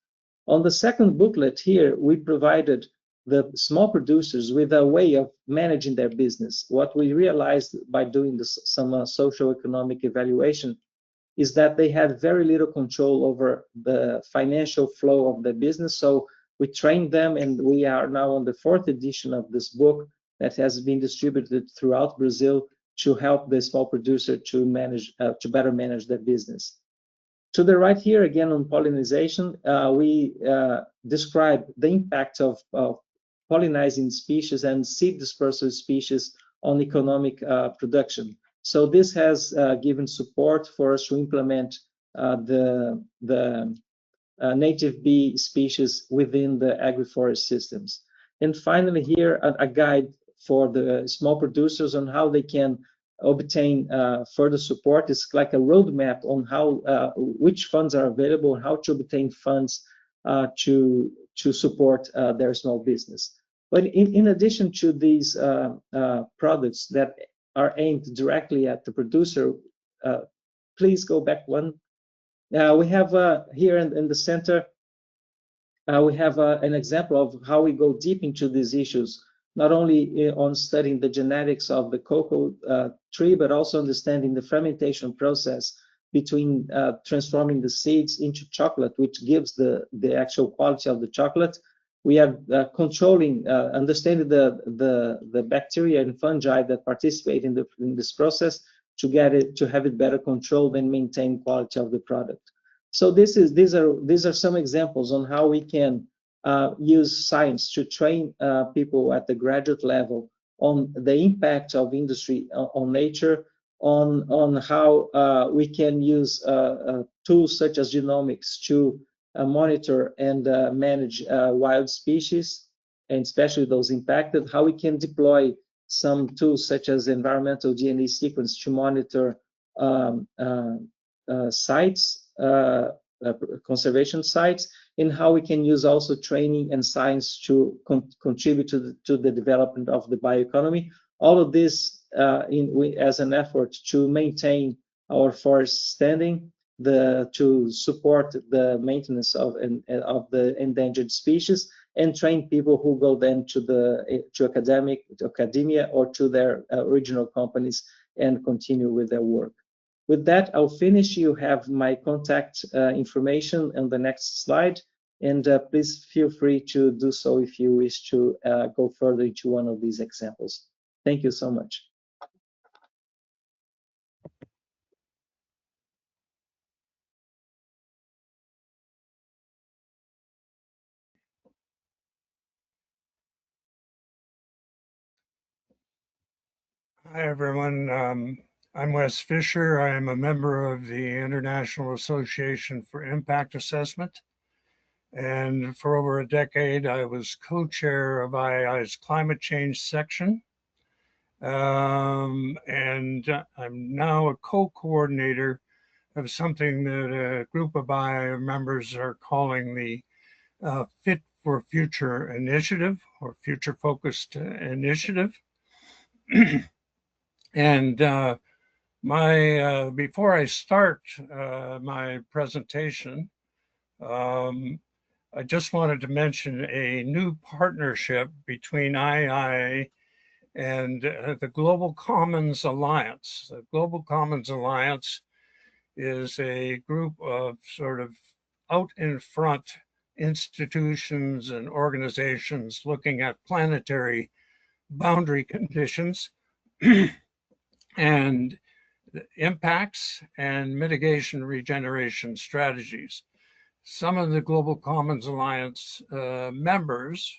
On the second booklet here, we provided the small producers with a way of managing their business. What we realized by doing some socio-economic evaluation is that they had very little control over the financial flow of the business. So we trained them, and we are now on the 4th edition of this book that has been distributed throughout Brazil to help the small producer to manage, to better manage their business. To the right here, again on pollination, we describe the impact of pollinizing species and seed dispersal species on economic production. So this has given support for us to implement the native bee species within the agroforest systems. And finally here, a guide for the small producers on how they can obtain further support. It's like a roadmap on how which funds are available, how to obtain funds to support their small business. But in addition to these products that are aimed directly at the producer, please go back one. We have here in the center, we have an example of how we go deep into these issues, not only on studying the genetics of the cocoa tree, but also understanding the fermentation process between transforming the seeds into chocolate, which gives the actual quality of the chocolate. We are controlling, understanding the bacteria and fungi that participate in this process to have it better controlled and maintain quality of the product. So these are some examples on how we can use science to train people at the graduate level on the impact of industry on nature, on how we can use tools such as genomics to monitor and manage wild species, and especially those impacted, how we can deploy some tools such as environmental DNA sequence to monitor sites, conservation sites, and how we can use also training and science to contribute to the development of the bioeconomy. All of this as an effort to maintain our forest standing, to support the maintenance of the endangered species, and train people who go then to academia or to their original companies and continue with their work. With that, I'll finish. You have my contact information on the next slide, and please feel free to do so if you wish to go further into one of these examples. Thank you so much. Hi, everyone. I'm Wes Fisher. I am a member of the International Association for Impact Assessment. And for over a decade, I was co-chair of IAIA's climate change section. And I'm now a co-coordinator of something that a group of IAIA members are calling the Fit for Future Initiative, or Future Focused Initiative. And before I start my presentation, I just wanted to mention a new partnership between IAIA and the Global Commons Alliance. The Global Commons Alliance is a group of sort of out in front institutions and organizations looking at planetary boundary conditions and impacts and mitigation regeneration strategies. Some of the Global Commons Alliance members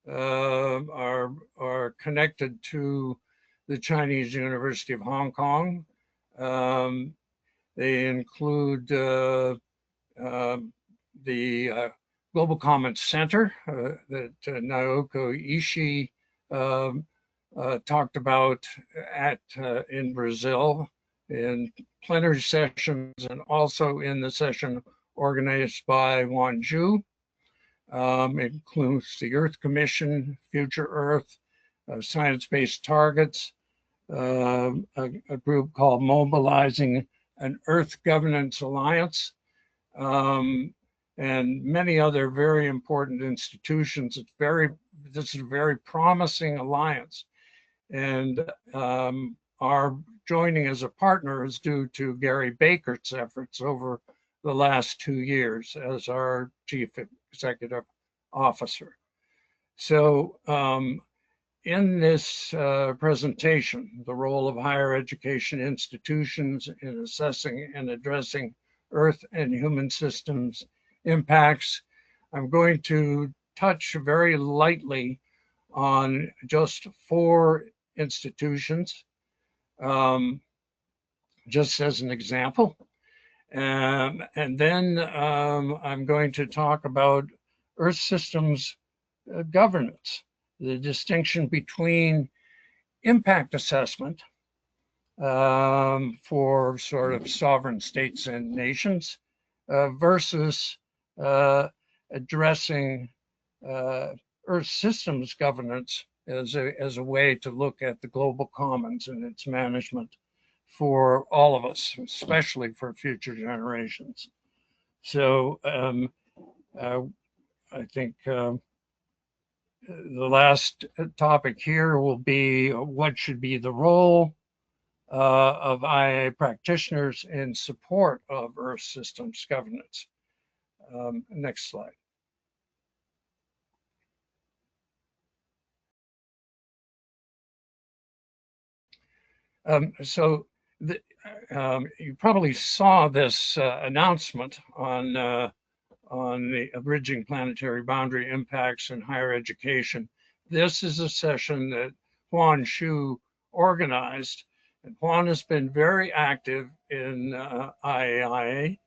are connected to the Chinese University of Hong Kong. They include the Global Commons Center that Naoko Ishii talked about in Brazil in plenary sessions and also in the session organized by Juan Zhu. It includes the Earth Commission, Future Earth, Science-Based Targets, a group called Mobilizing an Earth Governance Alliance, and many other very important institutions. This is a very promising alliance. And our joining as a partner is due to Gary Bakert's efforts over the last 2 years as our Chief Executive Officer. So in this presentation, the role of higher education institutions in assessing and addressing Earth and human systems impacts, I'm going to touch very lightly on just 4 institutions, just as an example. And then I'm going to talk about Earth systems governance, the distinction between impact assessment for sort of sovereign states and nations versus addressing Earth systems governance as a way to look at the global commons and its management for all of us, especially for future generations. So I think the last topic here will be what should be the role of IAIA practitioners in support of Earth systems governance. Next slide. You probably saw this announcement on the Bridging Planetary Boundary Impacts in Higher Education. This is a session that Juan Zhu organized, and Juan has been very active in IAIA,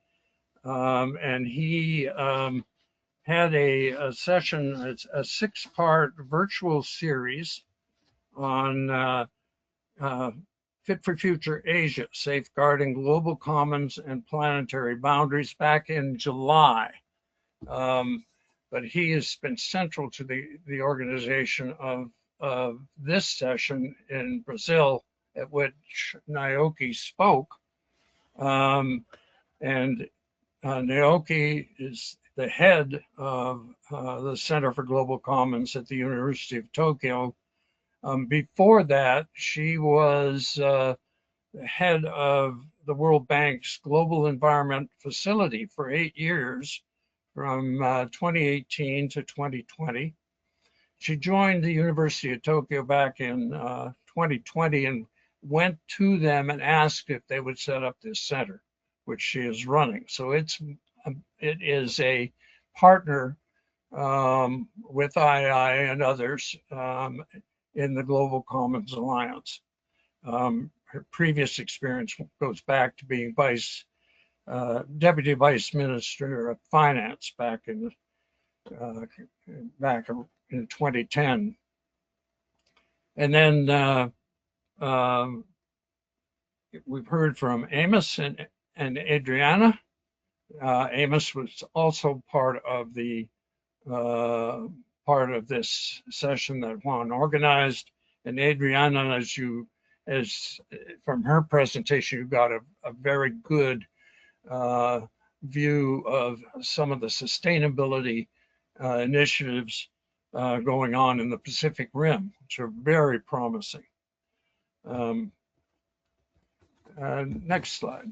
and he had a session, it's a 6-part virtual series on Fit for Future Asia, Safeguarding Global Commons and Planetary Boundaries back in July. But he has been central to the organization of this session in Brazil, at which Naoki spoke. And Naoki is the head of the Center for Global Commons at the University of Tokyo. Before that, she was the head of the World Bank's Global Environment Facility for 8 years, from 2018 to 2020. She joined the University of Tokyo back in 2020 and went to them and asked if they would set up this center, which she is running. So it is a partner with IAIA and others in the Global Commons Alliance. Her previous experience goes back to being Deputy Vice Minister of Finance back in 2010. And then we've heard from Amos and Adriana. Amos was also part of this session that Juan organized, and Adriana, as from her presentation, you got a very good view of some of the sustainability initiatives going on in the Pacific Rim, which are very promising. Next slide.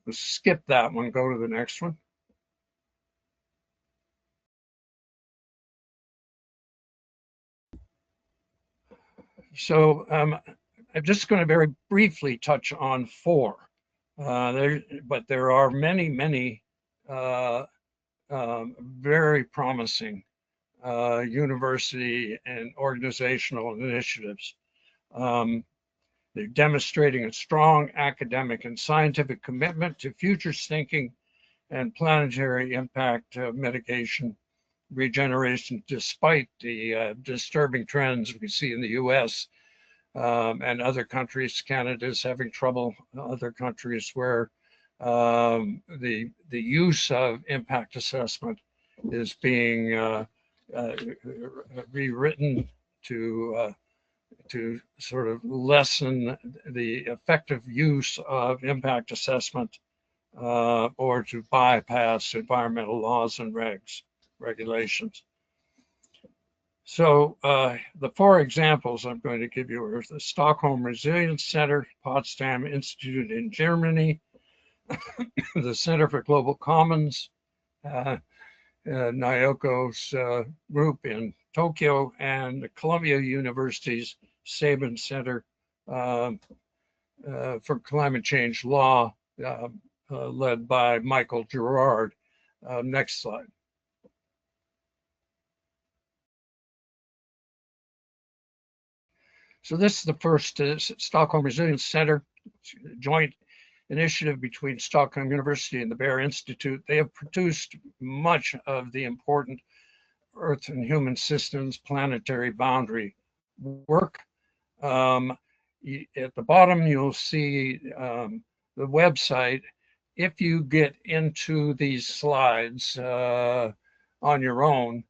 Let's skip that one, go to the next one. So I'm just going to very briefly touch on 4. But there are many very promising university and organizational initiatives. They're demonstrating a strong academic and scientific commitment to future thinking and planetary impact mitigation, regeneration, despite the disturbing trends we see in the US and other countries. Canada's having trouble, other countries where the use of impact assessment is being rewritten to sort of lessen the effective use of impact assessment or to bypass environmental laws and regulations. So the 4 examples I'm going to give you are the Stockholm Resilience Center, Potsdam Institute in Germany, the Center for Global Commons, Nyoko's group in Tokyo, and Columbia University's Sabin Center for Climate Change Law, led by Michael Gerard. Next slide. So this is the first Stockholm Resilience Center, joint initiative between Stockholm University and the Bear Institute. They have produced much of the important Earth and human systems planetary boundary work. At the bottom, you'll see the website. If you get into these slides on your own,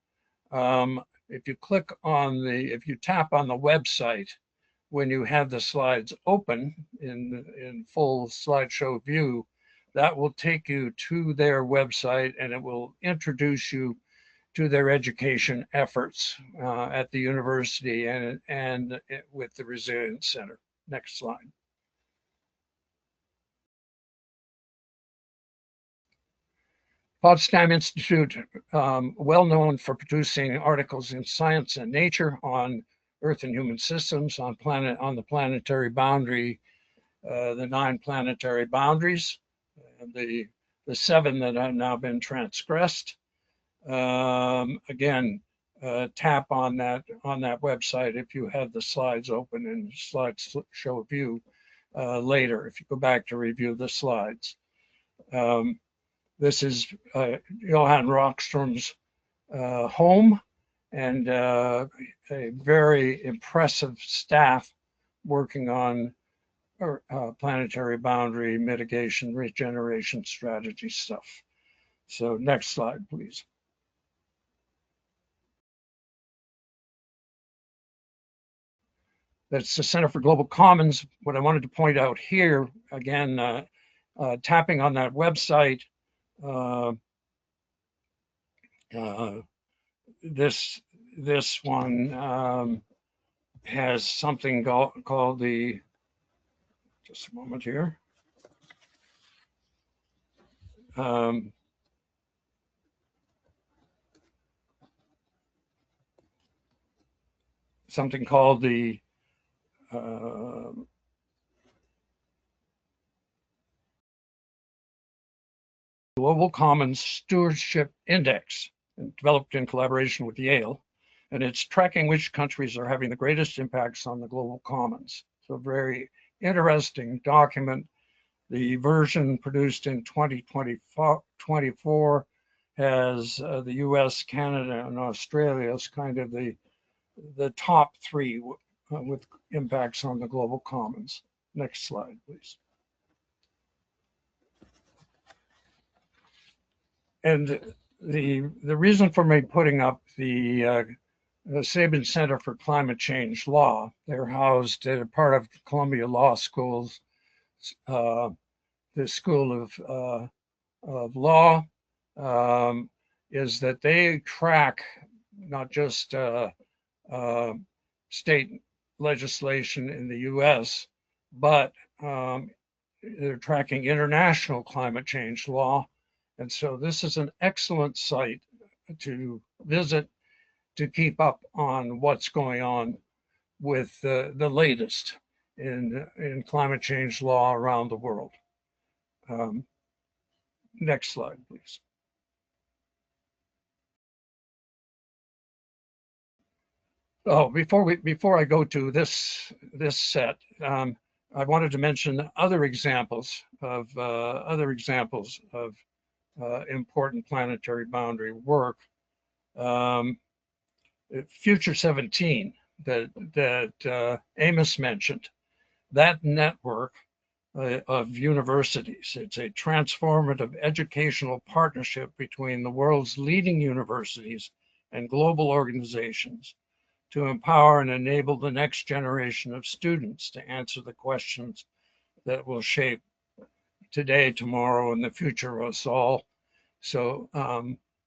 if you tap on the website, when you have the slides open in full slideshow view, that will take you to their website and it will introduce you to their education efforts at the university and with the Resilience Center. Next slide. Potsdam Institute, well known for producing articles in Science and Nature on Earth and human systems, on the planetary boundary, the 9 planetary boundaries, the 7 that have now been transgressed. Again, tap on that website if you have the slides open and slideshow view later, if you go back to review the slides. This is Johan Rockström's home, and a very impressive staff working on planetary boundary mitigation, regeneration strategy stuff. So next slide, please. That's the Center for Global Commons. What I wanted to point out here, again, tapping on that website, this one has something called the, just a moment here. Something called the Global Commons Stewardship Index, developed in collaboration with Yale, and it's tracking which countries are having the greatest impacts on the global commons. So very interesting document. The version produced in 2024 has the US, Canada, and Australia as kind of the top 3 with impacts on the global commons. Next slide, please. And the reason for me putting up the Sabin Center for Climate Change Law, they're housed at a part of Columbia Law School's the School of Law, is that they track not just state legislation in the US, but they're tracking international climate change law. And so this is an excellent site to visit to keep up on what's going on with the latest in climate change law around the world. Next slide, please. Oh, before I go to this set, I wanted to mention other examples of important planetary boundary work. Future 17 that Amos mentioned, that network of universities. It's a transformative educational partnership between the world's leading universities and global organizations to empower and enable the next generation of students to answer the questions that will shape today, tomorrow, and the future of us all. So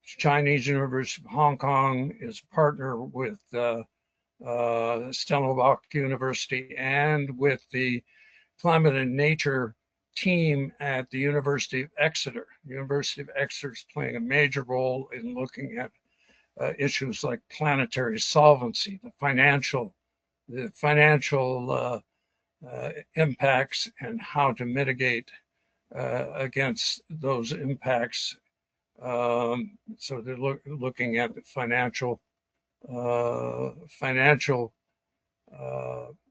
Chinese University of Hong Kong is partner with Stellenbosch University and with the Climate and Nature team at the University of Exeter. University of Exeter is playing a major role in looking at issues like planetary solvency, the financial impacts, and how to mitigate against those impacts. So they're looking at the financial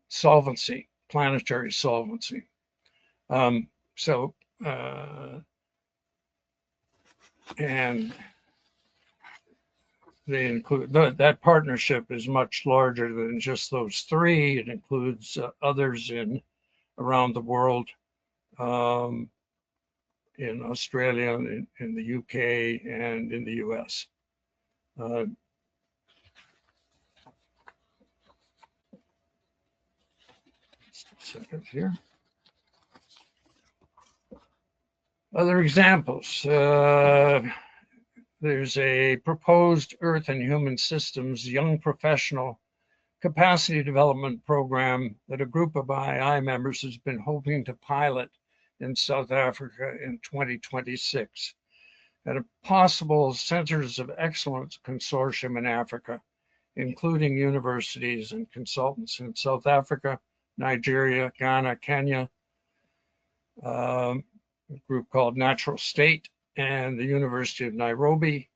solvency, planetary solvency. And they include that partnership is much larger than just those three. It includes others around the world, in Australia, in the UK, and in the US. Just a second here. Other examples. There's a proposed Earth and Human Systems Young Professional Capacity Development Program that a group of IAI members has been hoping to pilot in South Africa in 2026, at a possible Centers of Excellence consortium in Africa, including universities and consultants in South Africa, Nigeria, Ghana, Kenya, a group called Natural State, and the University of Nairobi,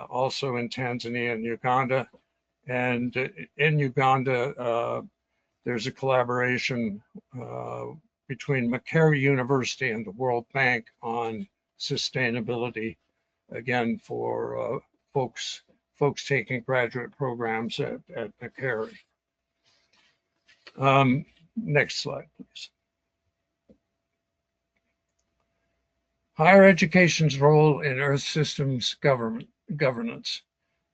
also in Tanzania and Uganda. And in Uganda, there's a collaboration between Makerere University and the World Bank on sustainability, again, for folks taking graduate programs at Makerere. Next slide, please. Higher education's role in Earth systems governance.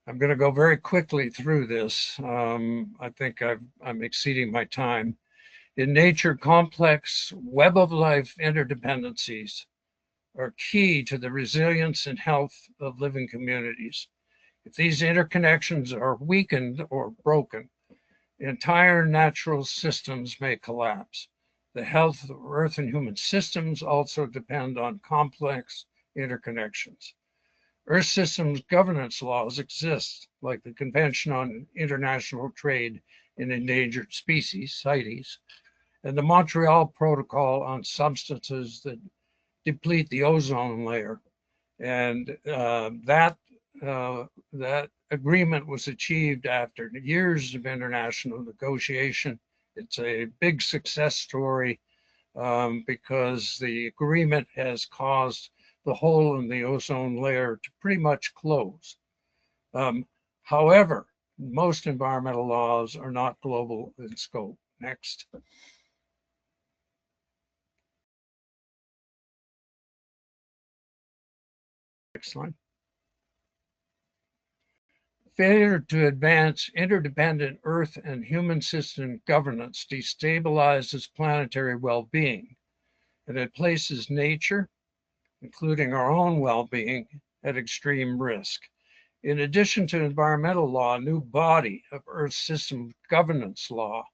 I'm going to go very quickly through this. I think I'm exceeding my time. In nature, complex web of life interdependencies are key to the resilience and health of living communities. If these interconnections are weakened or broken, entire natural systems may collapse. The health of Earth and human systems also depend on complex interconnections. Earth systems governance laws exist, like the Convention on International Trade in Endangered Species, CITES, and the Montreal Protocol on substances that deplete the ozone layer. And that agreement was achieved after years of international negotiation. It's a big success story because the agreement has caused the hole in the ozone layer to pretty much close. However, most environmental laws are not global in scope. Next. Next slide. Failure to advance interdependent Earth and human system governance destabilizes planetary well-being, and it places nature, including our own well-being, at extreme risk. In addition to environmental law, a new body of Earth system governance law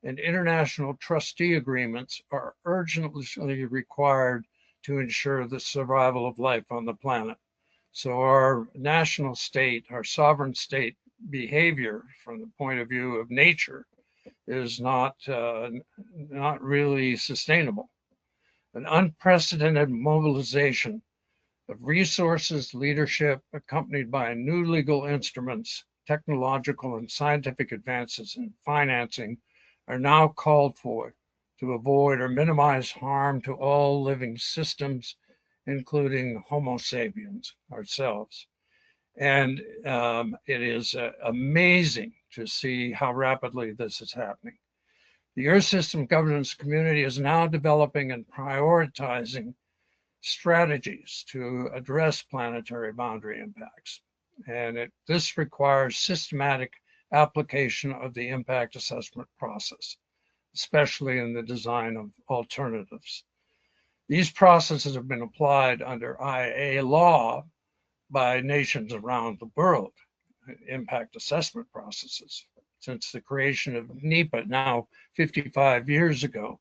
and international trustee agreements are urgently required to ensure the survival of life on the planet. So our national state, our sovereign state behavior from the point of view of nature is not really sustainable. An unprecedented mobilization of resources, leadership, accompanied by new legal instruments, technological and scientific advances, and financing are now called for to avoid or minimize harm to all living systems, including Homo sapiens, ourselves. And it is amazing to see how rapidly this is happening. The Earth System Governance community is now developing and prioritizing strategies to address planetary boundary impacts. And this requires systematic application of the impact assessment process, especially in the design of alternatives. These processes have been applied under IAIA law by nations around the world, impact assessment processes, since the creation of NEPA now 55 years ago.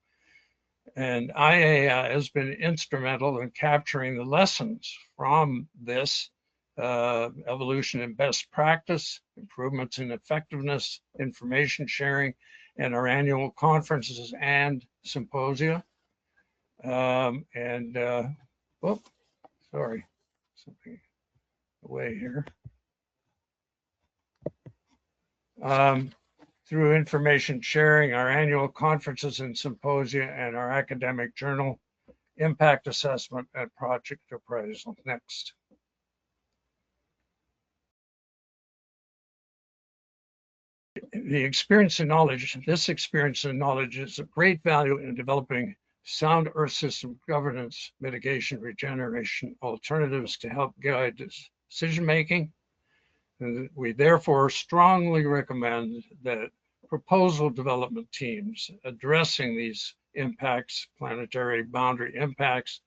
And IAIA has been instrumental in capturing the lessons from this evolution in best practice, improvements in effectiveness, information sharing, and our annual conferences and symposia. Sorry, something away here. Through information sharing, our annual conferences and symposia, and our academic journal, impact assessment, and project appraisal. Next. The experience and knowledge, this experience and knowledge is of great value in developing sound Earth system governance, mitigation, regeneration alternatives to help guide decision-making. We therefore strongly recommend that proposal development teams addressing these impacts, planetary boundary impacts,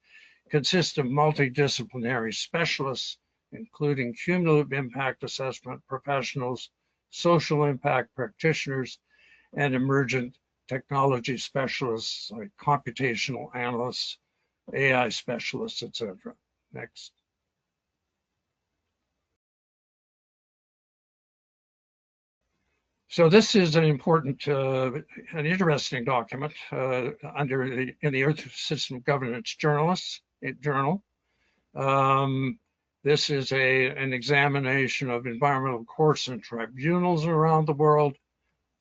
consist of multidisciplinary specialists, including cumulative impact assessment professionals, social impact practitioners, and emergent technology specialists like computational analysts, AI specialists, etc. Next. So this is an important, an interesting document in the Earth System Governance Journal. This is an examination of environmental courts and tribunals around the world,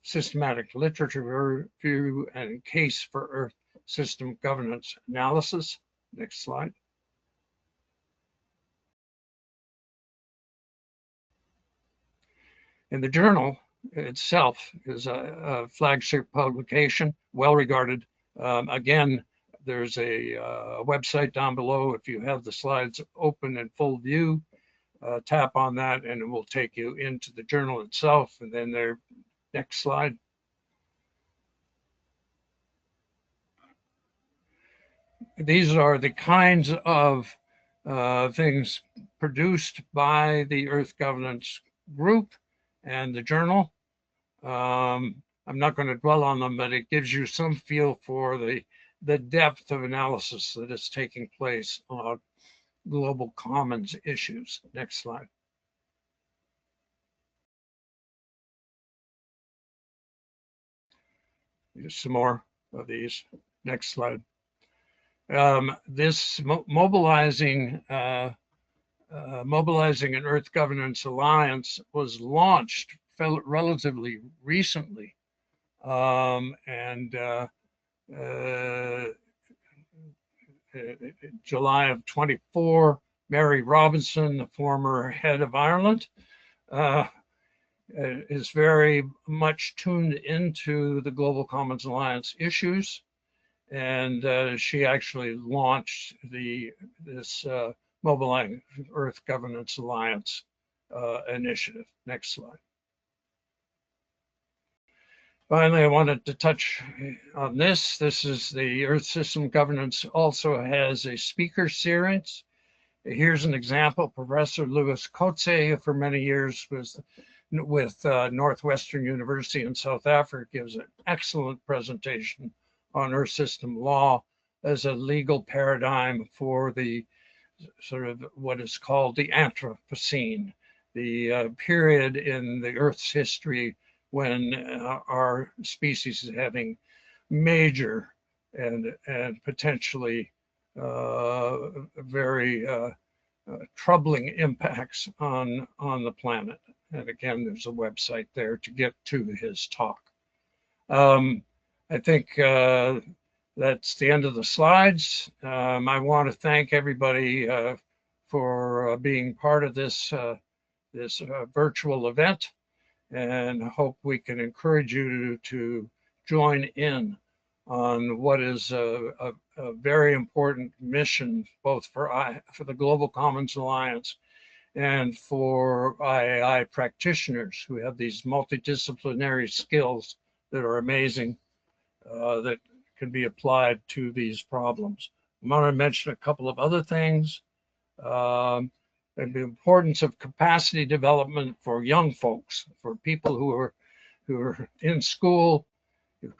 systematic literature review, and case for Earth system governance analysis. Next slide. And the journal itself is a flagship publication, well regarded. Again, there's a website down below. If you have the slides open in full view, tap on that and it will take you into the journal itself. And then there, next slide. These are the kinds of things produced by the Earth Governance Group and the journal. I'm not going to dwell on them, but it gives you some feel for the depth of analysis that is taking place on global commons issues. Next slide. Here's some more of these. Next slide. This mobilizing an Earth Governance Alliance was launched relatively recently, July of 24. Mary Robinson, the former head of Ireland, is very much tuned into the Global Commons Alliance issues. And she actually launched this Mobilizing Earth Governance Alliance initiative. Next slide. Finally, I wanted to touch on this. This is the Earth System Governance also has a speaker series. Here's an example. Professor Louis Coetzee, who for many years was with Northwestern University in South Africa, gives an excellent presentation on Earth system law as a legal paradigm for the sort of what is called the Anthropocene, the period in the Earth's history when our species is having major and potentially very troubling impacts on the planet. And again, there's a website there to get to his talk. I think that's the end of the slides. I want to thank everybody for being part of this virtual event, and hope we can encourage you to join in on what is a very important mission, both for the Global Commons Alliance and for IAI practitioners who have these multidisciplinary skills that are amazing, that can be applied to these problems. I want to mention a couple of other things. And the importance of capacity development for young folks, for people who are in school.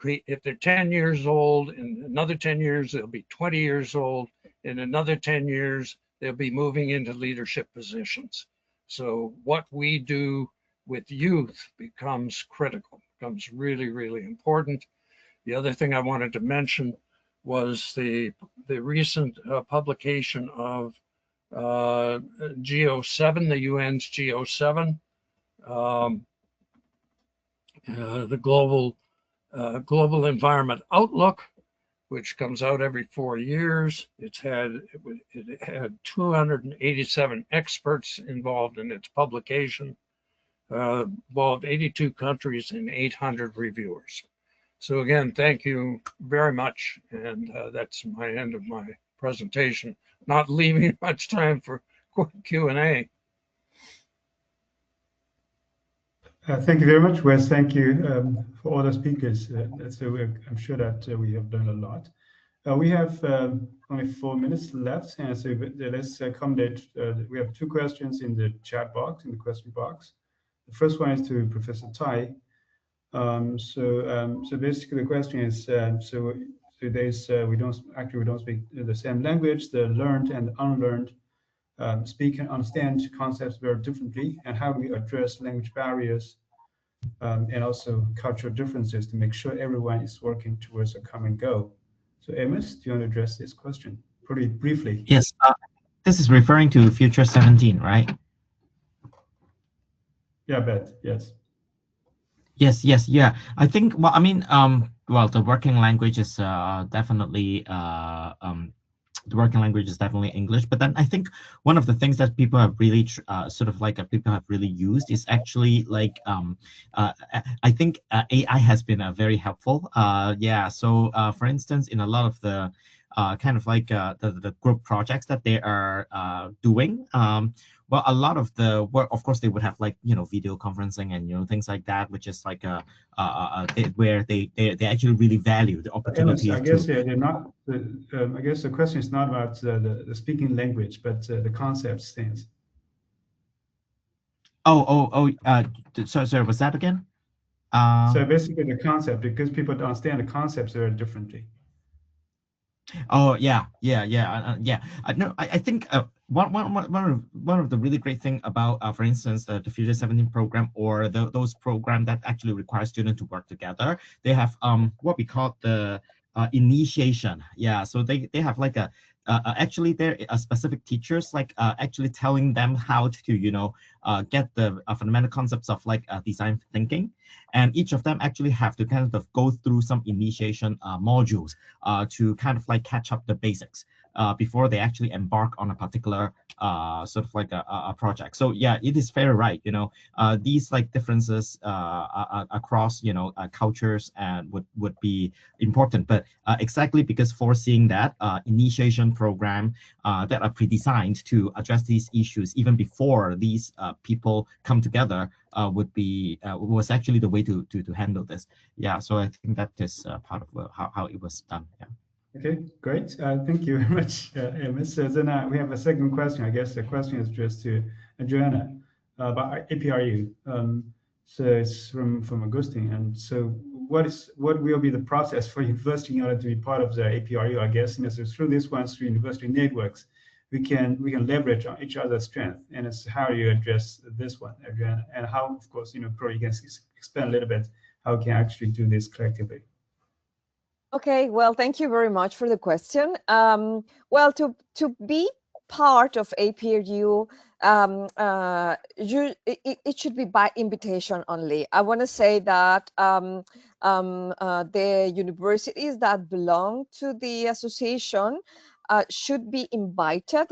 If they're 10 years old, in another 10 years, they'll be 20 years old. In another 10 years, they'll be moving into leadership positions. So what we do with youth becomes critical, becomes really, really important. The other thing I wanted to mention was the recent publication of GO7, the UN's GO7, the Global Environment Outlook, which comes out every 4 years. It had 287 experts involved in its publication, involved 82 countries and 800 reviewers. So again, thank you very much. And that's my end of my presentation, not leaving much time for Q&A. Thank you very much, Wes. Thank you for all the speakers. So I'm sure that we have done a lot. We have only 4 minutes left, and so let's accommodate. We have 2 questions in the chat box, in the question box. The first one is to Professor Tai. So basically the question is, so there's we don't speak the same language. The learned and unlearned speak and understand concepts very differently, and how do we address language barriers and also cultural differences to make sure everyone is working towards a common goal? So Amos, do you want to address this question pretty briefly? Yes, this is referring to Future 17, right? Yeah, Beth, yes. Yes, yeah. I think, well, I mean, well, the working language is definitely the working language is definitely English. But then I think one of the things that people have really people have really used is actually like I think AI has been very helpful. Yeah. So for instance, in a lot of the kind of like the group projects that they are doing. Well, a lot of the work, of course, they would have like video conferencing and things like that, which is like where they actually really value the opportunity. I guess they're not. I guess the question is not about the speaking language, but the concepts things. Sorry, was that again? So basically, the concept, because people don't understand the concepts very differently. Oh yeah. No, I think one of the really great thing about, for instance, the Future 17 program or those program that actually require students to work together, they have what we call the initiation. Yeah, so they have like a actually there are specific teachers like actually telling them how to get the fundamental concepts of like design thinking, and each of them actually have to kind of go through some initiation modules to kind of like catch up the basics before they actually embark on a particular sort of like a project. So yeah, it is very right. These like differences across cultures and would be important. But exactly because foreseeing that initiation program that are pre-designed to address these issues even before these people come together was actually the way to handle this. Yeah, so I think that is part of how it was done. Yeah. Okay, great. Thank you very much, Amos. Then we have a second question. I guess the question is addressed to Joanna about APRU. So it's from Augustine. And so what will be the process for university in order to be part of the APRU? I guess so through this one, through university networks, we can leverage on each other's strength. And it's how you address this one, Joanna, and how, of course, probably you can expand a little bit how we can actually do this collectively. Okay, well, thank you very much for the question. Well, to be part of APRU, it should be by invitation only. I want to say that the universities that belong to the association should be invited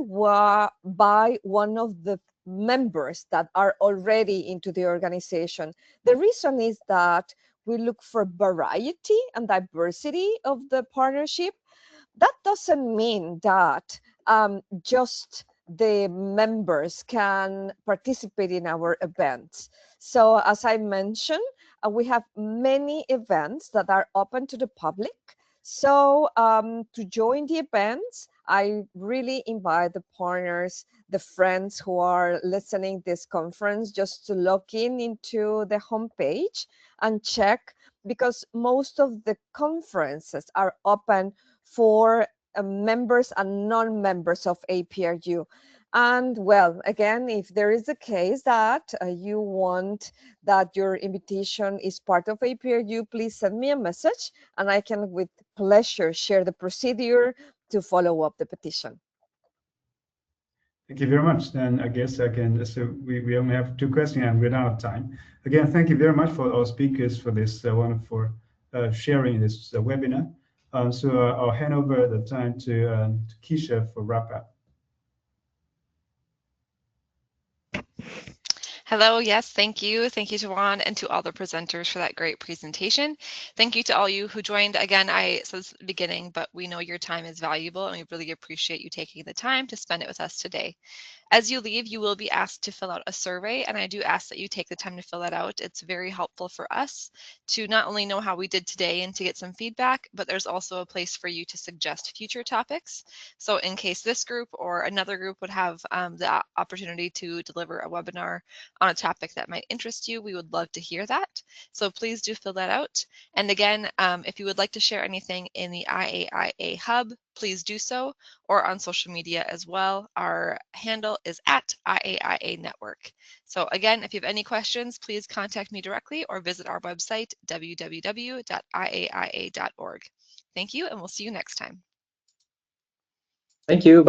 by one of the members that are already into the organization. The reason is that we look for variety and diversity of the partnership. That doesn't mean that just the members can participate in our events. So as I mentioned, we have many events that are open to the public. So to join the events, I really invite the partners, the friends who are listening this conference, just to log in into the homepage and check, because most of the conferences are open for members and non-members of APRU. And well, again, if there is a case that you want that your invitation is part of APRU, please send me a message and I can with pleasure share the procedure to follow up the petition. Thank you very much. Then I guess I can, so we only have 2 questions and we're out of time. Again, thank you very much for our speakers for this wonderful sharing this webinar. So I'll hand over the time to Keisha for wrap up. Hello, yes, thank you. Thank you to Juan and to all the presenters for that great presentation. Thank you to all you who joined. Again, I said this at the beginning, but we know your time is valuable and we really appreciate you taking the time to spend it with us today. As you leave, you will be asked to fill out a survey, and I do ask that you take the time to fill that out. It's very helpful for us to not only know how we did today and to get some feedback, but there's also a place for you to suggest future topics. So in case this group or another group would have the opportunity to deliver a webinar on a topic that might interest you, we would love to hear that. So please do fill that out. And again, if you would like to share anything in the IAIA Hub, please do so, or on social media as well. Our handle is at IAIA Network. So again, if you have any questions, please contact me directly or visit our website, www.iaia.org. Thank you, and we'll see you next time. Thank you. Bye.